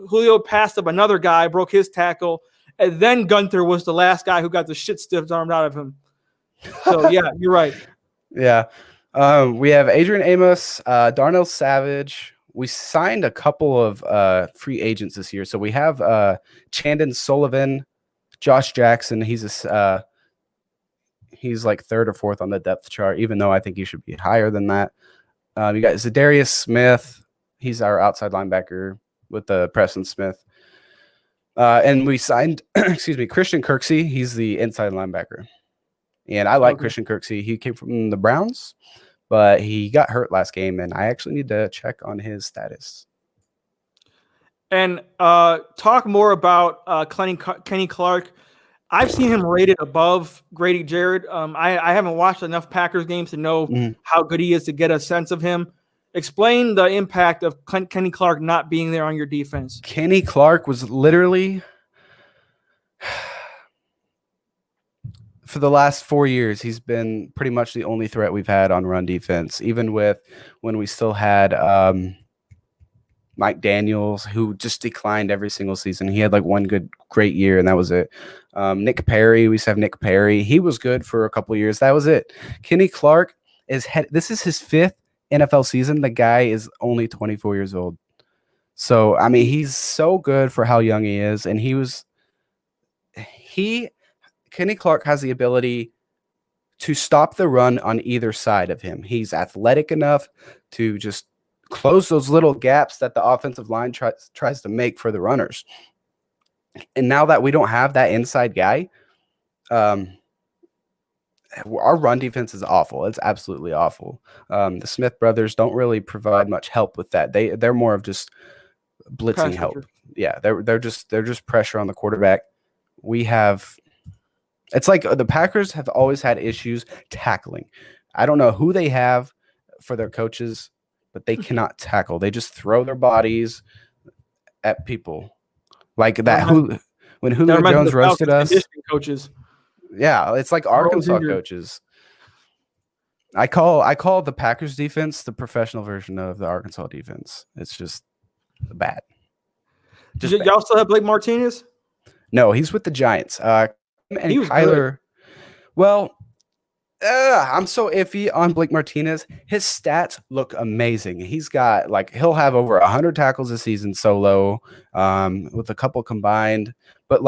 Julio passed up another guy, broke his tackle, and then Gunter was the last guy who got the shit stiffed armed out of him. So, yeah, you're right. Yeah. We have Adrian Amos, Darnell Savage. We signed a couple of free agents this year. So we have Chandon Sullivan, Josh Jackson. He's like third or fourth on the depth chart, even though I think he should be higher than that. You got Zadarius Smith. He's our outside linebacker with the Preston Smith. And we signed, Christian Kirksey. He's the inside linebacker. And I like Christian Kirksey. He came from the Browns, but he got hurt last game, and I actually need to check on his status. And talk more about Kenny Clark. I've seen him rated above Grady Jarrett. I haven't watched enough Packers games to know how good he is to get a sense of him. Explain the impact of Kenny Clark not being there on your defense. Kenny Clark was literally, for the last 4 years, he's been pretty much the only threat we've had on run defense, even with when we still had Mike Daniels, who just declined every single season. He had like one great year, and that was it. Nick Perry, we used to have Nick Perry. He was good for a couple of years. That was it. Kenny Clark this is his 5th NFL season. The guy is only 24 years old. So, I mean, he's so good for how young he is. And Kenny Clark has the ability to stop the run on either side of him. He's athletic enough to just close those little gaps that the offensive line tries to make for the runners. And now that we don't have that inside guy, our run defense is awful. It's absolutely awful. The Smith brothers don't really provide much help with that. They're more of just blitzing help. Yeah, they're just pressure on the quarterback. It's like the Packers have always had issues tackling. I don't know who they have for their coaches, but they cannot tackle. They just throw their bodies at people like that. When Julio Jones roasted us, coaches. Yeah, it's like Arkansas coaches. I call the Packers defense the professional version of the Arkansas defense. It's just bad. Y'all still have Blake Martinez? No, he's with the Giants. And Kyler. Good. Well, I'm so iffy on Blake Martinez. His stats look amazing. He's got he'll have over 100 tackles a season solo, with a couple combined. But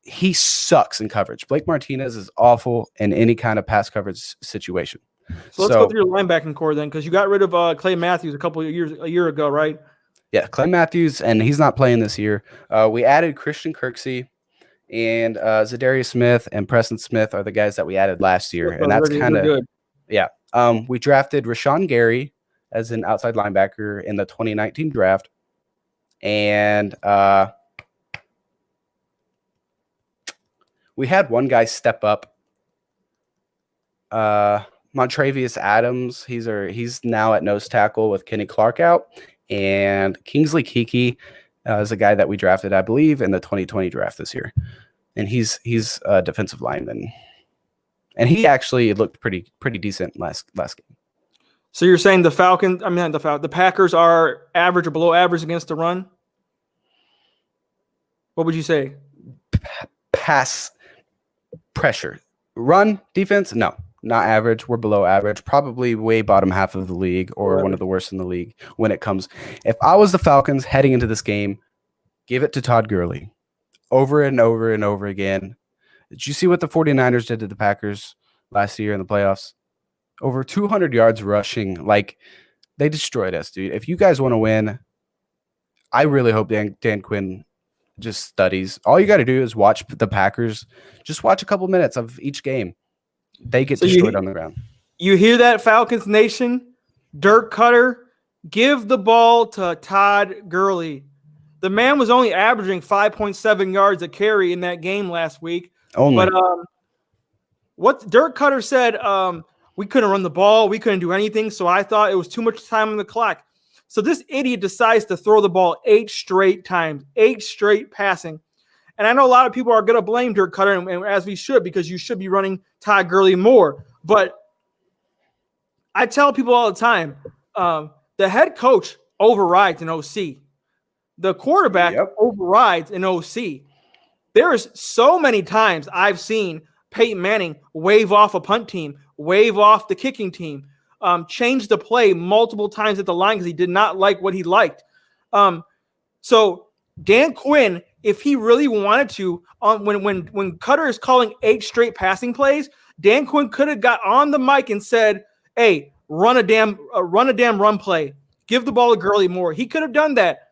he sucks in coverage. Blake Martinez is awful in any kind of pass coverage situation. So let's go through your linebacking core then, because you got rid of Clay Matthews a year ago, right? Yeah, Clay Matthews, and he's not playing this year. We added Christian Kirksey, and Zadarius Smith and Preston Smith are the guys that we added last year, and that's kind of good. Yeah. We drafted Rashawn Gary as an outside linebacker in the 2019 draft, and we had one guy step up. Montravius Adams, he's now at nose tackle with Kenny Clark out, and Kingsley Kiki is a guy that we drafted, I believe, in the 2020 draft this year, and he's a defensive lineman, and he actually looked pretty decent last game. So you're saying the Packers are average or below average against the run? What would you say? Pass pressure, run defense, no. Not average. We're below average, probably way bottom half of the league or one of the worst in the league when it comes. If I was the Falcons heading into this game, give it to Todd Gurley over and over and over again. Did you see what the 49ers did to the Packers last year in the playoffs? Over 200 yards rushing. Like, they destroyed us, dude. If you guys want to win, I really hope Dan Quinn just studies. All you got to do is watch the Packers. Just watch a couple minutes of each game. They get destroyed on the ground. You hear that, Falcons Nation? Dirk Cutter, give the ball to Todd Gurley. The man was only averaging 5.7 yards a carry in that game last week. Only. But what Dirk Cutter said, we couldn't run the ball. We couldn't do anything. So I thought it was too much time on the clock. So this idiot decides to throw the ball 8 straight times, 8 straight passing. And I know a lot of people are going to blame Dirk Cutter, and as we should, because you should be running Todd Gurley more. But I tell people all the time, the head coach overrides an OC. The quarterback overrides an OC. There is so many times I've seen Peyton Manning wave off a punt team, wave off the kicking team, change the play multiple times at the line because he did not like what he liked. So Dan Quinn, if he really wanted to, when Cutter is calling 8 straight passing plays, Dan Quinn could have got on the mic and said, "Hey, run a damn run play. Give the ball to Gurley more." He could have done that.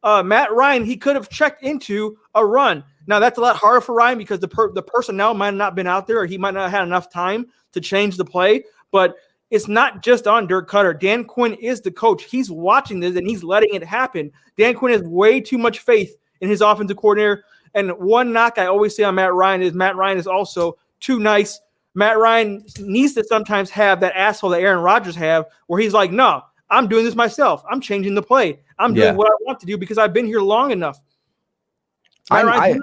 Matt Ryan, he could have checked into a run. Now that's a lot harder for Ryan because the personnel might have not been out there, or he might not have had enough time to change the play. But it's not just on Dirk Cutter. Dan Quinn is the coach. He's watching this and he's letting it happen. Dan Quinn has way too much faith in his offensive coordinator. And one knock I always say on Matt Ryan is also too nice. Matt Ryan needs to sometimes have that asshole that Aaron Rodgers have, where he's like, "No, I'm doing this myself. I'm changing the play. I'm doing what I want to do because I've been here long enough." I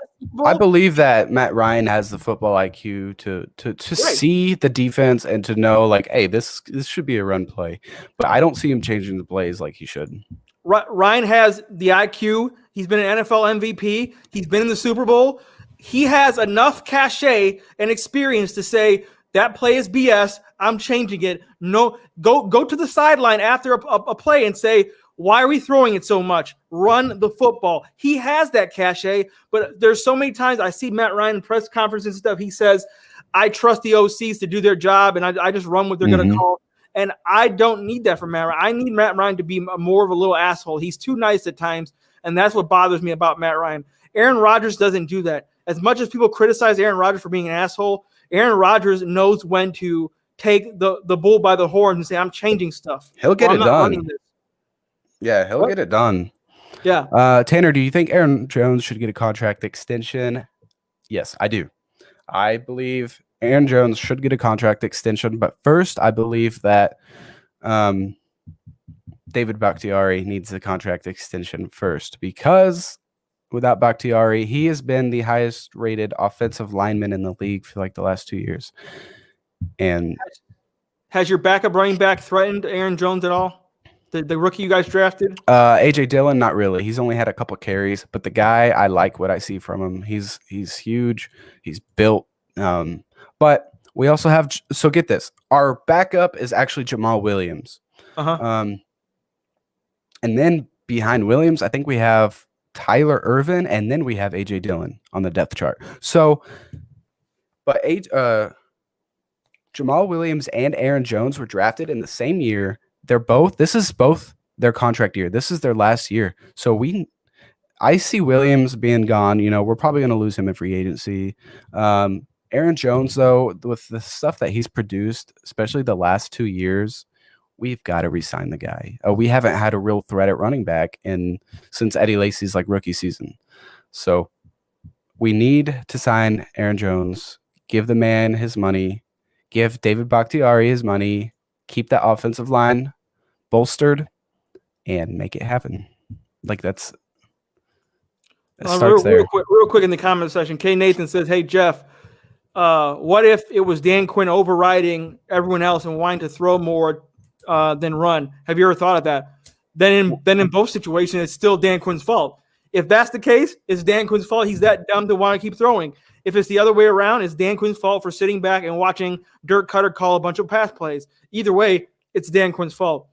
believe that Matt Ryan has the football IQ to see the defense and to know, like, hey, this should be a run play. But I don't see him changing the plays like he should. Ryan has the IQ. He's been an NFL MVP. He's been in the Super Bowl. He has enough cachet and experience to say that play is BS. I'm changing it. No, go to the sideline after a play and say, "Why are we throwing it so much? Run the football." He has that cachet, but there's so many times I see Matt Ryan in press conferences and stuff. He says, "I trust the OCs to do their job, and I just run what they're going to call." And I don't need that from Matt Ryan. I need Matt Ryan to be more of a little asshole. He's too nice at times, and that's what bothers me about Matt Ryan. Aaron Rodgers doesn't do that. As much as people criticize Aaron Rodgers for being an asshole, Aaron Rodgers knows when to take the bull by the horns and say, "I'm changing stuff. He'll get it done." Yeah, he'll get it done. Yeah. Tanner, do you think Aaron Jones should get a contract extension? Yes, I do. I believe Aaron Jones should get a contract extension, but first, I believe that David Bakhtiari needs a contract extension first, because without Bakhtiari, he has been the highest rated offensive lineman in the league for like the last 2 years. And has your backup running back threatened Aaron Jones at all? The rookie you guys drafted? AJ Dillon, not really. He's only had a couple carries, but the guy, I like what I see from him. He's huge. He's built. But we also have, so get this, our backup is actually Jamal Williams. And then behind Williams, I think we have Tyler Ervin, and then we have AJ Dillon on the depth chart. So, but Jamal Williams and Aaron Jones were drafted in the same year. This is both their contract year. This is their last year. So I see Williams being gone. We're probably going to lose him in free agency. Aaron Jones, though, with the stuff that he's produced, especially the last 2 years, we've got to re-sign the guy. We haven't had a real threat at running back since Eddie Lacy's rookie season. So we need to sign Aaron Jones, give the man his money, give David Bakhtiari his money, keep that offensive line bolstered, and make it happen. That starts there. Real quick in the comment section, K. Nathan says, "Hey Jeff, what if it was Dan Quinn overriding everyone else and wanting to throw more than run? Have you ever thought of that? Then in both situations, it's still Dan Quinn's fault. If that's the case, it's Dan Quinn's fault. He's that dumb to want to keep throwing. If it's the other way around, it's Dan Quinn's fault for sitting back and watching Dirk Cutter call a bunch of pass plays. Either way, it's Dan Quinn's fault."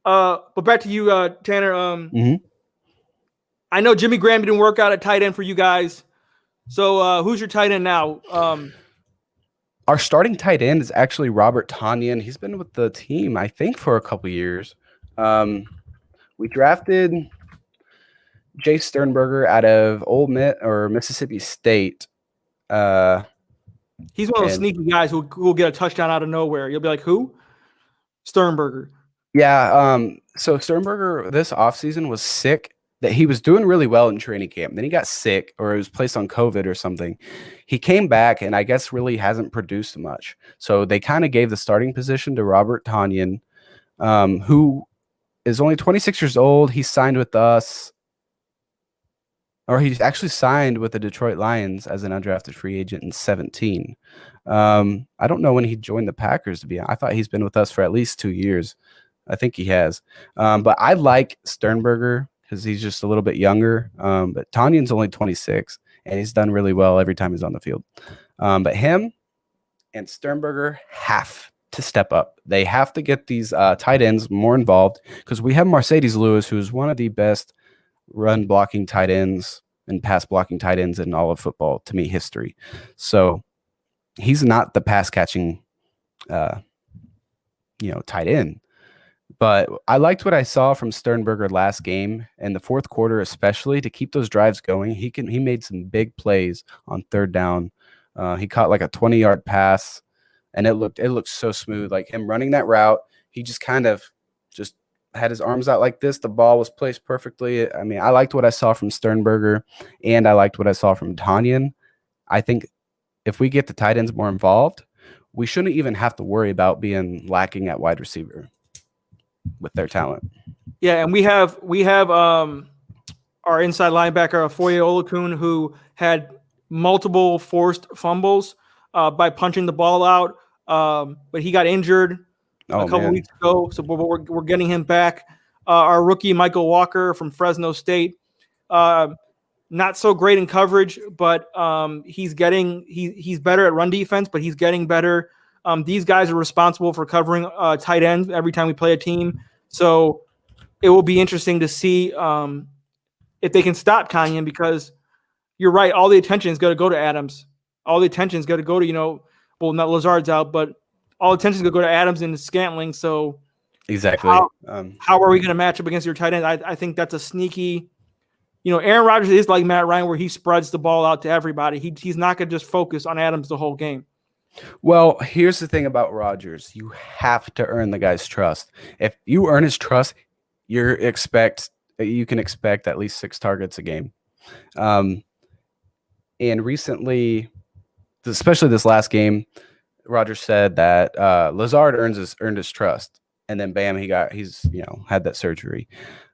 But back to you, Tanner. I know Jimmy Graham didn't work out at tight end for you guys. So who's your tight end now? Our starting tight end is actually Robert Tonyan. He's been with the team, I think, for a couple years. We drafted Jay Sternberger out of Mississippi State. He's one of those sneaky guys who will get a touchdown out of nowhere. You'll be like, who? Sternberger. Yeah. So Sternberger this offseason was sick. That he was doing really well in training camp. Then he got sick, or he was placed on COVID or something. He came back and I guess really hasn't produced much. So they kind of gave the starting position to Robert Tonyan, who is only 26 years old. He signed with us, or he's actually signed with the Detroit Lions as an undrafted free agent in 2017. I don't know when he joined the Packers, to be honest. I thought he's been with us for at least 2 years. I think he has. But I like Sternberger because he's just a little bit younger. But Tanyan's only 26, and he's done really well every time he's on the field. But him and Sternberger have to step up. They have to get these tight ends more involved because we have Mercedes Lewis, who's one of the best run blocking tight ends and pass blocking tight ends in all of football, to me, history. So he's not the pass catching, tight end. But I liked what I saw from Sternberger last game in the fourth quarter, especially to keep those drives going. He made some big plays on third down. He caught like a 20-yard pass, and it looked so smooth. Like him running that route, he just kind of just had his arms out like this. The ball was placed perfectly. I mean, I liked what I saw from Sternberger, and I liked what I saw from Tonyan. I think if we get the tight ends more involved, we shouldn't even have to worry about being lacking at wide receiver with their talent. Yeah, and we have our inside linebacker, Afoye Olukun, who had multiple forced fumbles by punching the ball out, but he got injured a couple weeks ago, so we're getting him back. Our rookie Michael Walker from Fresno State, not so great in coverage, but he's better at run defense, but he's getting better. These guys are responsible for covering tight ends every time we play a team. So it will be interesting to see if they can stop Tonyan, because you're right. All the attention is going to go to Adams. All the attention is going to go to, not Lazard's out, but all attention is going to go to Adams and Scantling. So exactly. How are we going to match up against your tight end? I think that's a sneaky, Aaron Rodgers is like Matt Ryan, where he spreads the ball out to everybody. He's not going to just focus on Adams the whole game. Well, here's the thing about Rodgers. You have to earn the guy's trust. If you earn his trust, you can expect at least 6 targets a game. And recently, especially this last game, Rodgers said that Lazard earned his trust, and then bam, he's had that surgery.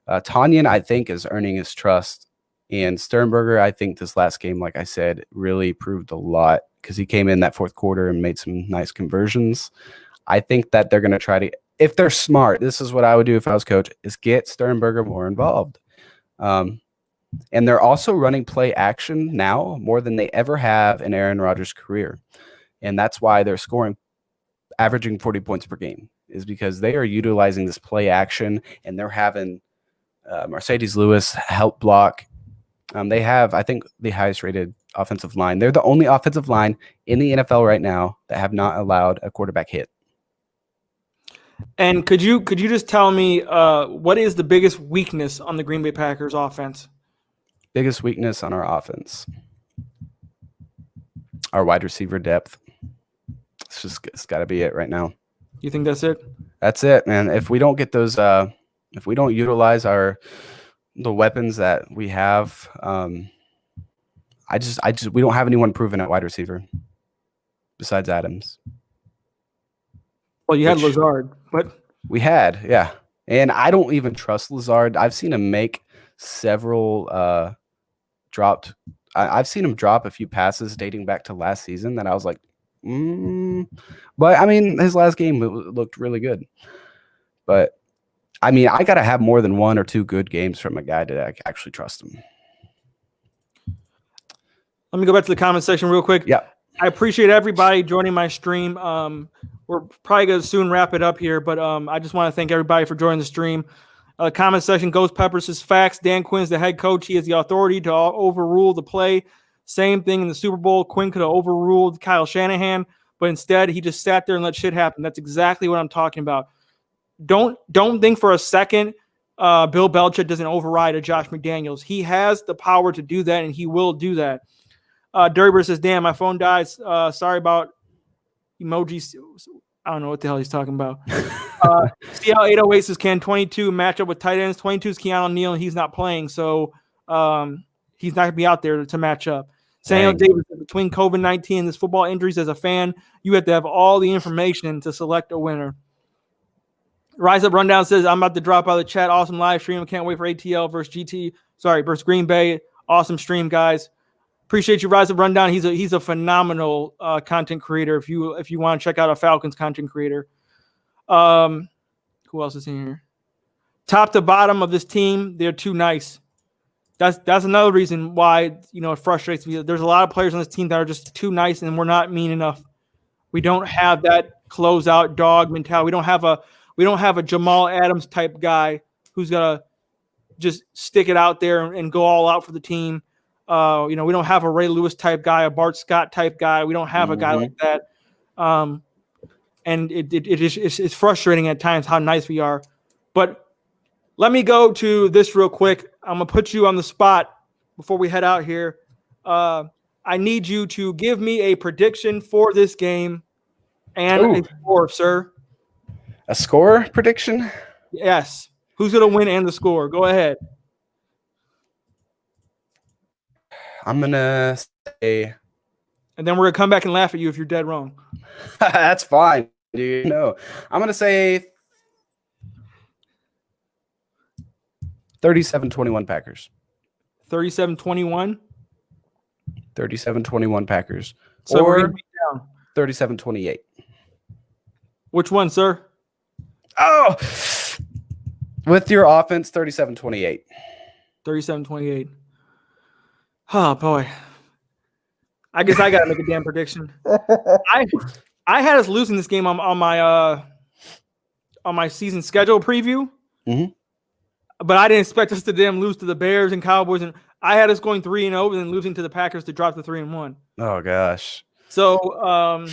Tonyan, I think, is earning his trust. And Sternberger, I think this last game, like I said, really proved a lot because he came in that fourth quarter and made some nice conversions. I think that they're going to try to, if they're smart, this is what I would do if I was coach, is get Sternberger more involved. And they're also running play action now more than they ever have in Aaron Rodgers' career. And that's why they're averaging 40 points per game, is because they are utilizing this play action, and they're having Mercedes Lewis help block They have, I think, the highest rated offensive line. They're the only offensive line in the NFL right now that have not allowed a quarterback hit. And could you just tell me what is the biggest weakness on the Green Bay Packers offense? Biggest weakness on our offense. Our wide receiver depth. It's got to be it right now. You think that's it? That's it, man. If we don't get those, if we don't utilize the weapons that we have, we don't have anyone proven at wide receiver besides Adams. Well, you had Lazard, but we had, yeah. And I don't even trust Lazard. I've seen him make several dropped. I've seen him drop a few passes dating back to last season that I was like, But I mean, his last game looked really good. But I mean, I got to have more than 1 or 2 good games from a guy to actually trust him. Let me go back to the comment section real quick. Yeah. I appreciate everybody joining my stream. We're probably going to soon wrap it up here, but I just want to thank everybody for joining the stream. Comment section, Ghost Peppers says facts. Dan Quinn's the head coach. He has the authority to overrule the play. Same thing in the Super Bowl. Quinn could have overruled Kyle Shanahan, but instead he just sat there and let shit happen. That's exactly what I'm talking about. Don't think for a second Bill Belichick doesn't override a Josh McDaniels. He has the power to do that, and he will do that. Derber says, damn, my phone dies. Sorry about emojis. I don't know what the hell he's talking about. CL 808 says, can 22 match up with tight ends? 22 is Keanu Neal, and he's not playing, so he's not going to be out there to match up. Samuel Davis, between COVID-19 and this football injuries, as a fan, you have to have all the information to select a winner. Rise Up Rundown says, I'm about to drop out of the chat. Awesome live stream. I can't wait for ATL versus Green Bay. Awesome stream, guys. Appreciate you, Rise Up Rundown. He's a phenomenal content creator. If you want to check out a Falcons content creator. Who else is in here? Top to bottom of this team, they're too nice. That's another reason why it frustrates me. There's a lot of players on this team that are just too nice, and we're not mean enough. We don't have that closeout dog mentality. We don't have a Jamal Adams type guy who's gonna just stick it out there and go all out for the team. We don't have a Ray Lewis type guy, a Bart Scott type guy. We don't have a guy like that. And it's frustrating at times how nice we are. But let me go to this real quick. I'm gonna put you on the spot before we head out here. I need you to give me a prediction for this game and a score, sir. A score prediction? Yes. Who's gonna win and the score? Go ahead. I'm gonna say, and then we're gonna come back and laugh at you if you're dead wrong. That's fine, dude. No, I'm gonna say 37-21 Packers. 37-21. 37-21 Packers. So we're or gonna be down. 37-28. Which one, sir? Oh, with your offense, 37-28. 37-28. Oh boy. I guess I gotta make a damn prediction. I had us losing this game on my season schedule preview. Mm-hmm. But I didn't expect us to damn lose to the Bears and Cowboys, and I had us going 3-0 and then losing to the Packers to drop to 3-1. Oh gosh. So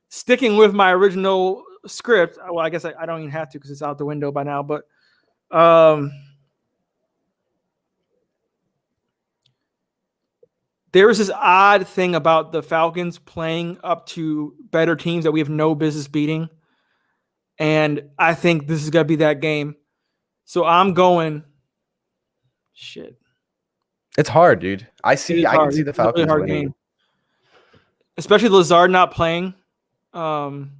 sticking with my original script, well, I guess I don't even have to because it's out the window by now, but there is this odd thing about the Falcons playing up to better teams that we have no business beating. And I think this is going to be that game. So I'm going shit. It's hard, dude. I can see the Falcons hard winning. game. Especially Lazard not playing. And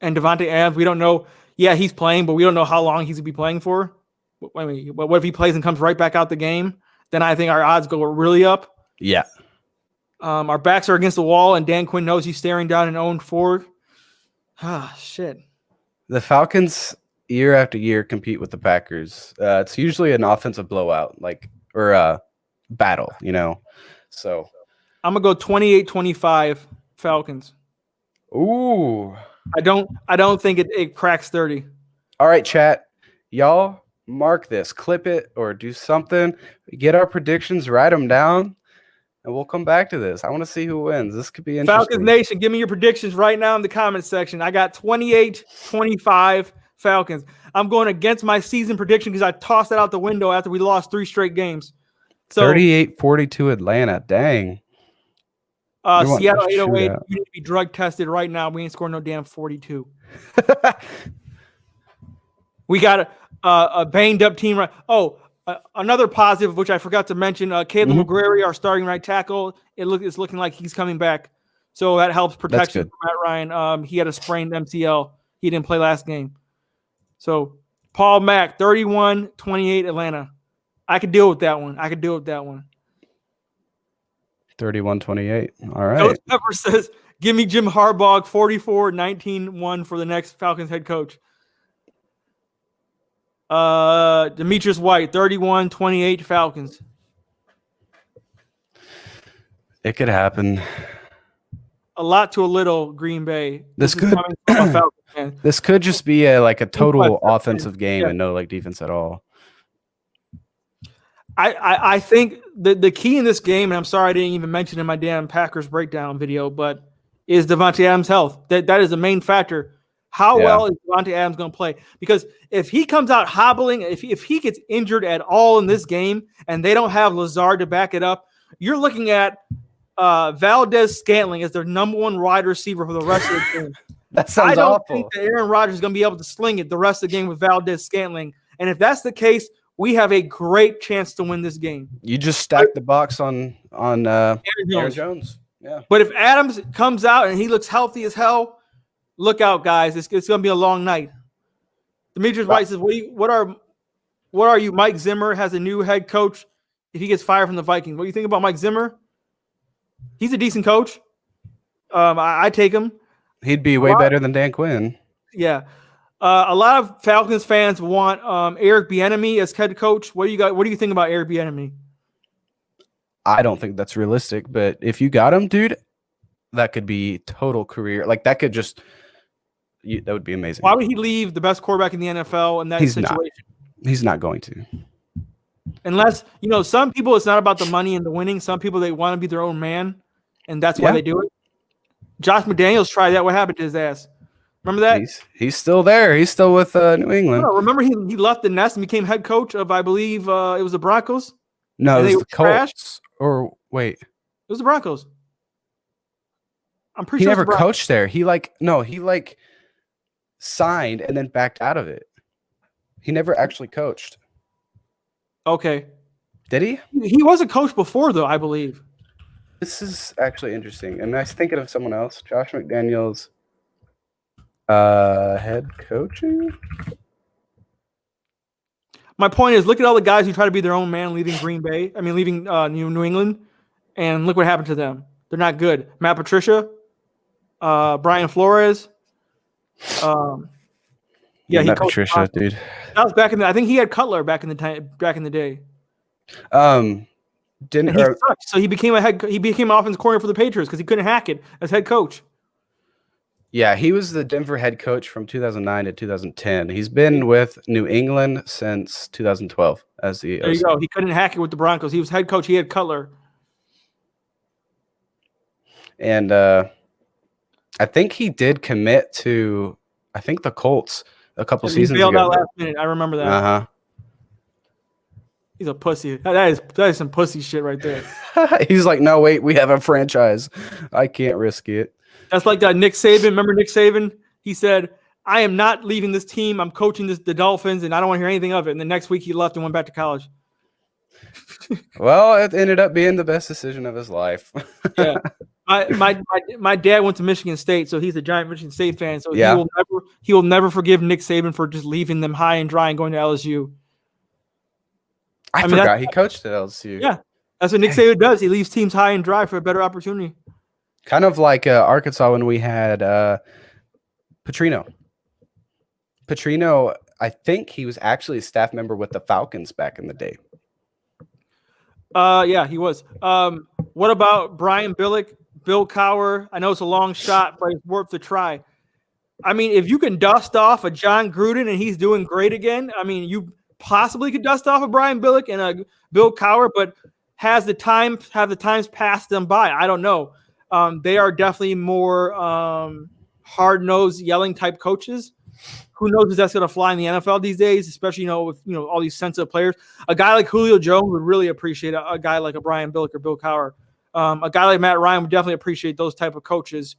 Devontae Adams, we don't know. Yeah, he's playing, but we don't know how long he's going to be playing for. What if he plays and comes right back out the game? Then I think our odds go really up. Yeah. Our backs are against the wall, and Dan Quinn knows he's staring down an 0-4. Ah, shit. The Falcons, year after year, compete with the Packers. It's usually an offensive blowout, or a battle, So I'm gonna go 28-25 Falcons. Ooh. I don't think it cracks 30. All right, chat. Y'all mark this, clip it, or do something. Get our predictions, write them down, and we'll come back to this. I want to see who wins. This could be interesting. Falcons Nation, give me your predictions right now in the comments section. I got 28-25 Falcons. I'm going against my season prediction because I tossed it out the window after we lost 3 straight games. So 38-42 Atlanta. Dang. Seattle 808. You need to be drug tested right now. We ain't scoring no damn 42. We got a banged up team. Right. Another positive, which I forgot to mention, Caleb McGrary, our starting right tackle, it's looking like he's coming back. So that helps protection for Matt Ryan. He had a sprained MCL. He didn't play last game. So Paul Mack, 31-28 Atlanta. I could deal with that one. 31-28. All right. Ghost Pepper says, give me Jim Harbaugh, 44-19-1 for the next Falcons head coach. Demetrius White, 31-28 Falcons. It could happen. A lot to a little, Green Bay. This could just be a total offensive game and no defense at all. I think the key in this game, and I'm sorry I didn't even mention in my damn Packers breakdown video, but is Devontae Adams' health. That is the main factor. How well is Devontae Adams going to play? Because if he comes out hobbling, if he gets injured at all in this game and they don't have Lazard to back it up, you're looking at Valdez-Scantling as their number 1 wide receiver for the rest of the game. That sounds awful. I don't think that Aaron Rodgers is going to be able to sling it the rest of the game with Valdez-Scantling. And if that's the case, we have a great chance to win this game. You just stack the box on Aaron Jones. Yeah. But if Adams comes out and he looks healthy as hell, look out, guys. It's going to be a long night. Demetrius White says, what are you? Mike Zimmer has a new head coach if he gets fired from the Vikings. What do you think about Mike Zimmer? He's a decent coach. I take him. He'd be way better than Dan Quinn. Yeah. A lot of Falcons fans want Eric Bieniemy as head coach. What do you think about Eric Bieniemy? I don't think that's realistic, but if you got him, dude, that could be total career. That could just that would be amazing. Why would he leave the best quarterback in the NFL in that situation? He's not going to. Unless, some people, it's not about the money and the winning. Some people, they want to be their own man, and that's why they do it. Josh McDaniels tried that. What happened to his ass? Remember that? He's still there. He's still with New England. No, remember he left the nest and became head coach of, I believe, it was the Broncos? No, it was the Colts. Or wait. It was the Broncos. I'm pretty sure he never coached there. He signed and then backed out of it. He never actually coached. Okay. Did he? He was a coach before, though, I believe. This is actually interesting. And I was thinking of someone else. Josh McDaniels, head coaching? My point is, look at all the guys who try to be their own man leaving leaving New England, and look what happened to them. They're not good. Matt Patricia, Brian Flores. Matt Patricia, dude. That was back in I think he had Cutler back in the day. So he became offensive coordinator for the Patriots because he couldn't hack it as head coach. Yeah, he was the Denver head coach from 2009 to 2010. He's been with New England since 2012 as the. There you go. He couldn't hack it with the Broncos. He was head coach. He had Cutler. And I think he did commit to, the Colts a couple seasons ago. He bailed out last minute. I remember that. Uh-huh. He's a pussy. That is some pussy shit right there. He's like, no, wait, we have a franchise. I can't risk it. That's like that Nick Saban. Remember Nick Saban? He said, I am not leaving this team. I'm coaching the Dolphins, and I don't want to hear anything of it. And the next week he left and went back to college. Well, it ended up being the best decision of his life. Yeah. My dad went to Michigan State, so he's a giant Michigan State fan. So he will never forgive Nick Saban for just leaving them high and dry and going to LSU. I forgot he coached at LSU. Yeah, that's what Nick Saban does. He leaves teams high and dry for a better opportunity. Kind of like Arkansas when we had Petrino. Petrino, I think he was actually a staff member with the Falcons back in the day. Yeah, he was. What about Brian Billick, Bill Cowher? I know it's a long shot, but it's worth a try. I mean, if you can dust off a John Gruden and he's doing great again, I mean, possibly could dust off a Brian Billick and a Bill Cowher, but have the times passed them by? I don't know. They are definitely more hard-nosed, yelling type coaches. Who knows if that's going to fly in the NFL these days, especially, with, all these sensitive players. A guy like Julio Jones would really appreciate a guy like a Brian Billick or Bill Cowher. A guy like Matt Ryan would definitely appreciate those type of coaches.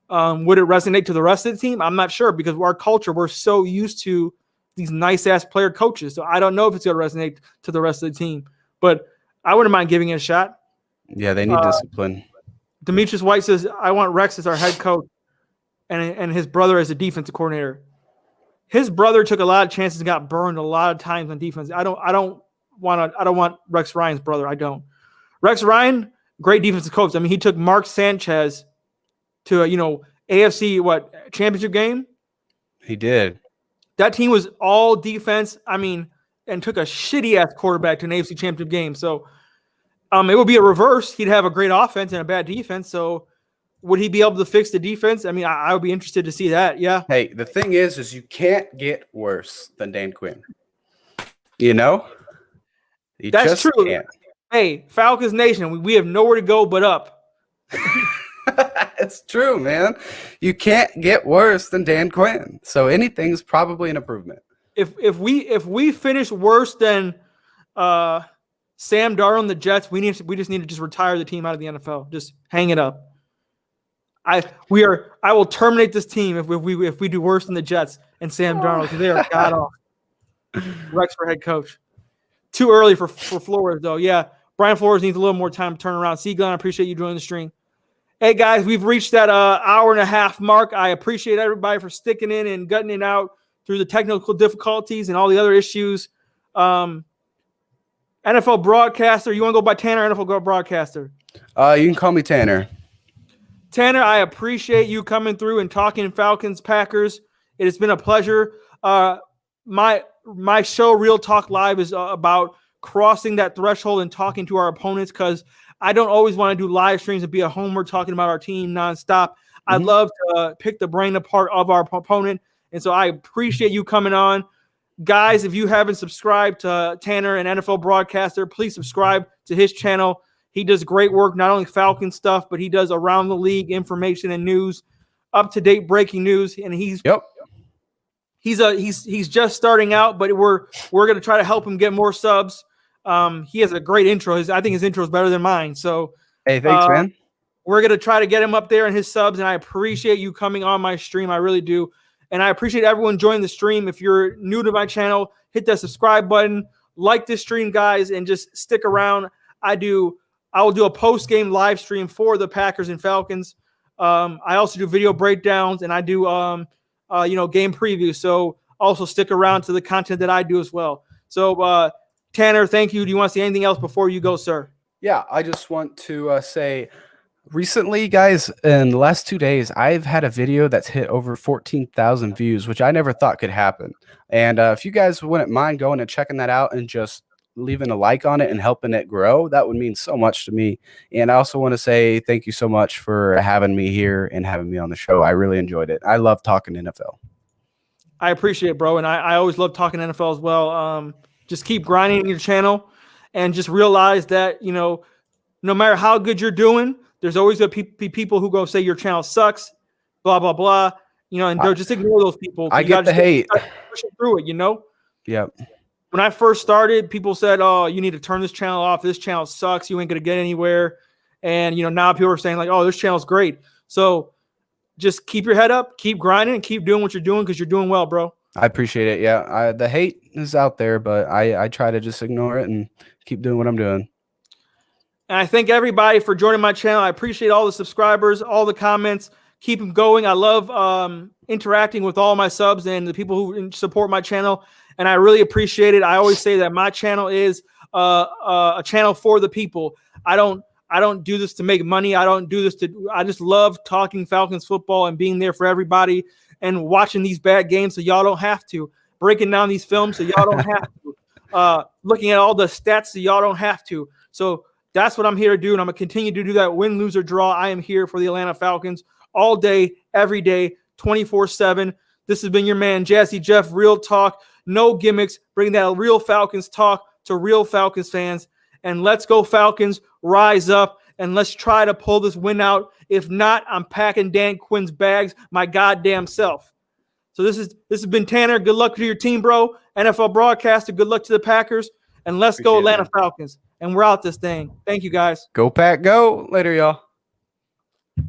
Would it resonate to the rest of the team? I'm not sure, because our culture, we're so used to these nice-ass player coaches. So I don't know if it's going to resonate to the rest of the team. But I wouldn't mind giving it a shot. Yeah, they need discipline. Demetrius White says, I want Rex as our head coach and his brother as a defensive coordinator. His brother took a lot of chances and got burned a lot of times on defense. I don't want Rex Ryan's brother. I don't. Rex Ryan, great defensive coach. I mean, he took Mark Sanchez to a, AFC championship game. He did. That team was all defense. I mean, and took a shitty ass quarterback to an AFC championship game. So it would be a reverse. He'd have a great offense and a bad defense. So would he be able to fix the defense? I mean, I would be interested to see that. Yeah. Hey, the thing is you can't get worse than Dan Quinn. You That's true. Can't. Hey, Falcons Nation, we have nowhere to go but up. It's true, man. You can't get worse than Dan Quinn. So anything's probably an improvement. If we finish worse than Sam Darnold and the Jets, we just need to just retire the team out of the NFL. Just hang it up. I will terminate this team if we do worse than the Jets and Sam Darnold, because they are god off. Rex for head coach. Too early for Flores though. Yeah, Brian Flores needs a little more time to turn around. See, Glenn, I appreciate you joining the stream. Hey guys, we've reached that hour and a half mark. I appreciate everybody for sticking in and gutting it out through the technical difficulties and all the other issues. NFL broadcaster, you want to go by Tanner or NFL broadcaster? You can call me Tanner. Tanner, I appreciate you coming through and talking Falcons, Packers. It has been a pleasure. My show, Real Talk Live, is about crossing that threshold and talking to our opponents, because I don't always want to do live streams and be a homer talking about our team nonstop. Mm-hmm. I'd love to pick the brain apart of our opponent, and so I appreciate you coming on. Guys, if you haven't subscribed to Tanner, an NFL broadcaster, please subscribe to his channel. He does great work, not only Falcon stuff, but he does around the league information and news, up-to-date breaking news, and he's just starting out, but we're going to try to help him get more subs. He has a great intro. I think his intro is better than mine. So, hey, thanks, man. We're going to try to get him up there in his subs, and I appreciate you coming on my stream. I really do. And I appreciate everyone joining the stream. If you're new to my channel, hit that subscribe button, like this stream, guys, and just stick around. I will do a post-game live stream for the Packers and Falcons. I also do video breakdowns, and I do game previews. So also stick around to the content that I do as well. So Tanner, thank you. Do you want to say anything else before you go, sir? Yeah, I just want to say recently, guys, in the last 2 days, I've had a video that's hit over 14,000 views, which I never thought could happen. And if you guys wouldn't mind going and checking that out and just leaving a like on it and helping it grow, that would mean so much to me. And I also want to say thank you so much for having me here and having me on the show. I really enjoyed it. I love talking NFL. I appreciate it, bro. And I always love talking NFL as well. Just keep grinding your channel and just realize that, no matter how good you're doing, there's always going to be people who go say your channel sucks, blah, blah, blah. And they'll just ignore those people. I get the hate. Pushing through it, Yep. When I first started, people said, oh, you need to turn this channel off. This channel sucks. You ain't going to get anywhere. And, now people are saying like, oh, this channel's great. So just keep your head up, keep grinding, and keep doing what you're doing, because you're doing well, bro. I appreciate it. Yeah. The hate is out there, but I try to just ignore it and keep doing what I'm doing. And I thank everybody for joining my channel. I appreciate all the subscribers, all the comments. Keep them going. I love interacting with all my subs and the people who support my channel, and I really appreciate it. I always say that my channel is a channel for the people. I don't do this to make money. I just love talking Falcons football and being there for everybody and watching these bad games so y'all don't have to. Breaking down these films so y'all don't have to. Looking at all the stats so y'all don't have to. So that's what I'm here to do, and I'm going to continue to do that. Win, lose, or draw, I am here for the Atlanta Falcons all day, every day, 24/7. This has been your man, Jazzy Jeff, Real Talk. no gimmicks, bring that real Falcons talk to real Falcons fans. And let's go Falcons, rise up, and let's try to pull this win out. If not, I'm packing Dan Quinn's bags my goddamn self. So this has been Tanner. Good luck to your team, bro. NFL broadcaster, good luck to the Packers. And let's go Atlanta Falcons. And we're out this thing. Thank you, guys. Go Pack, go. Later, y'all.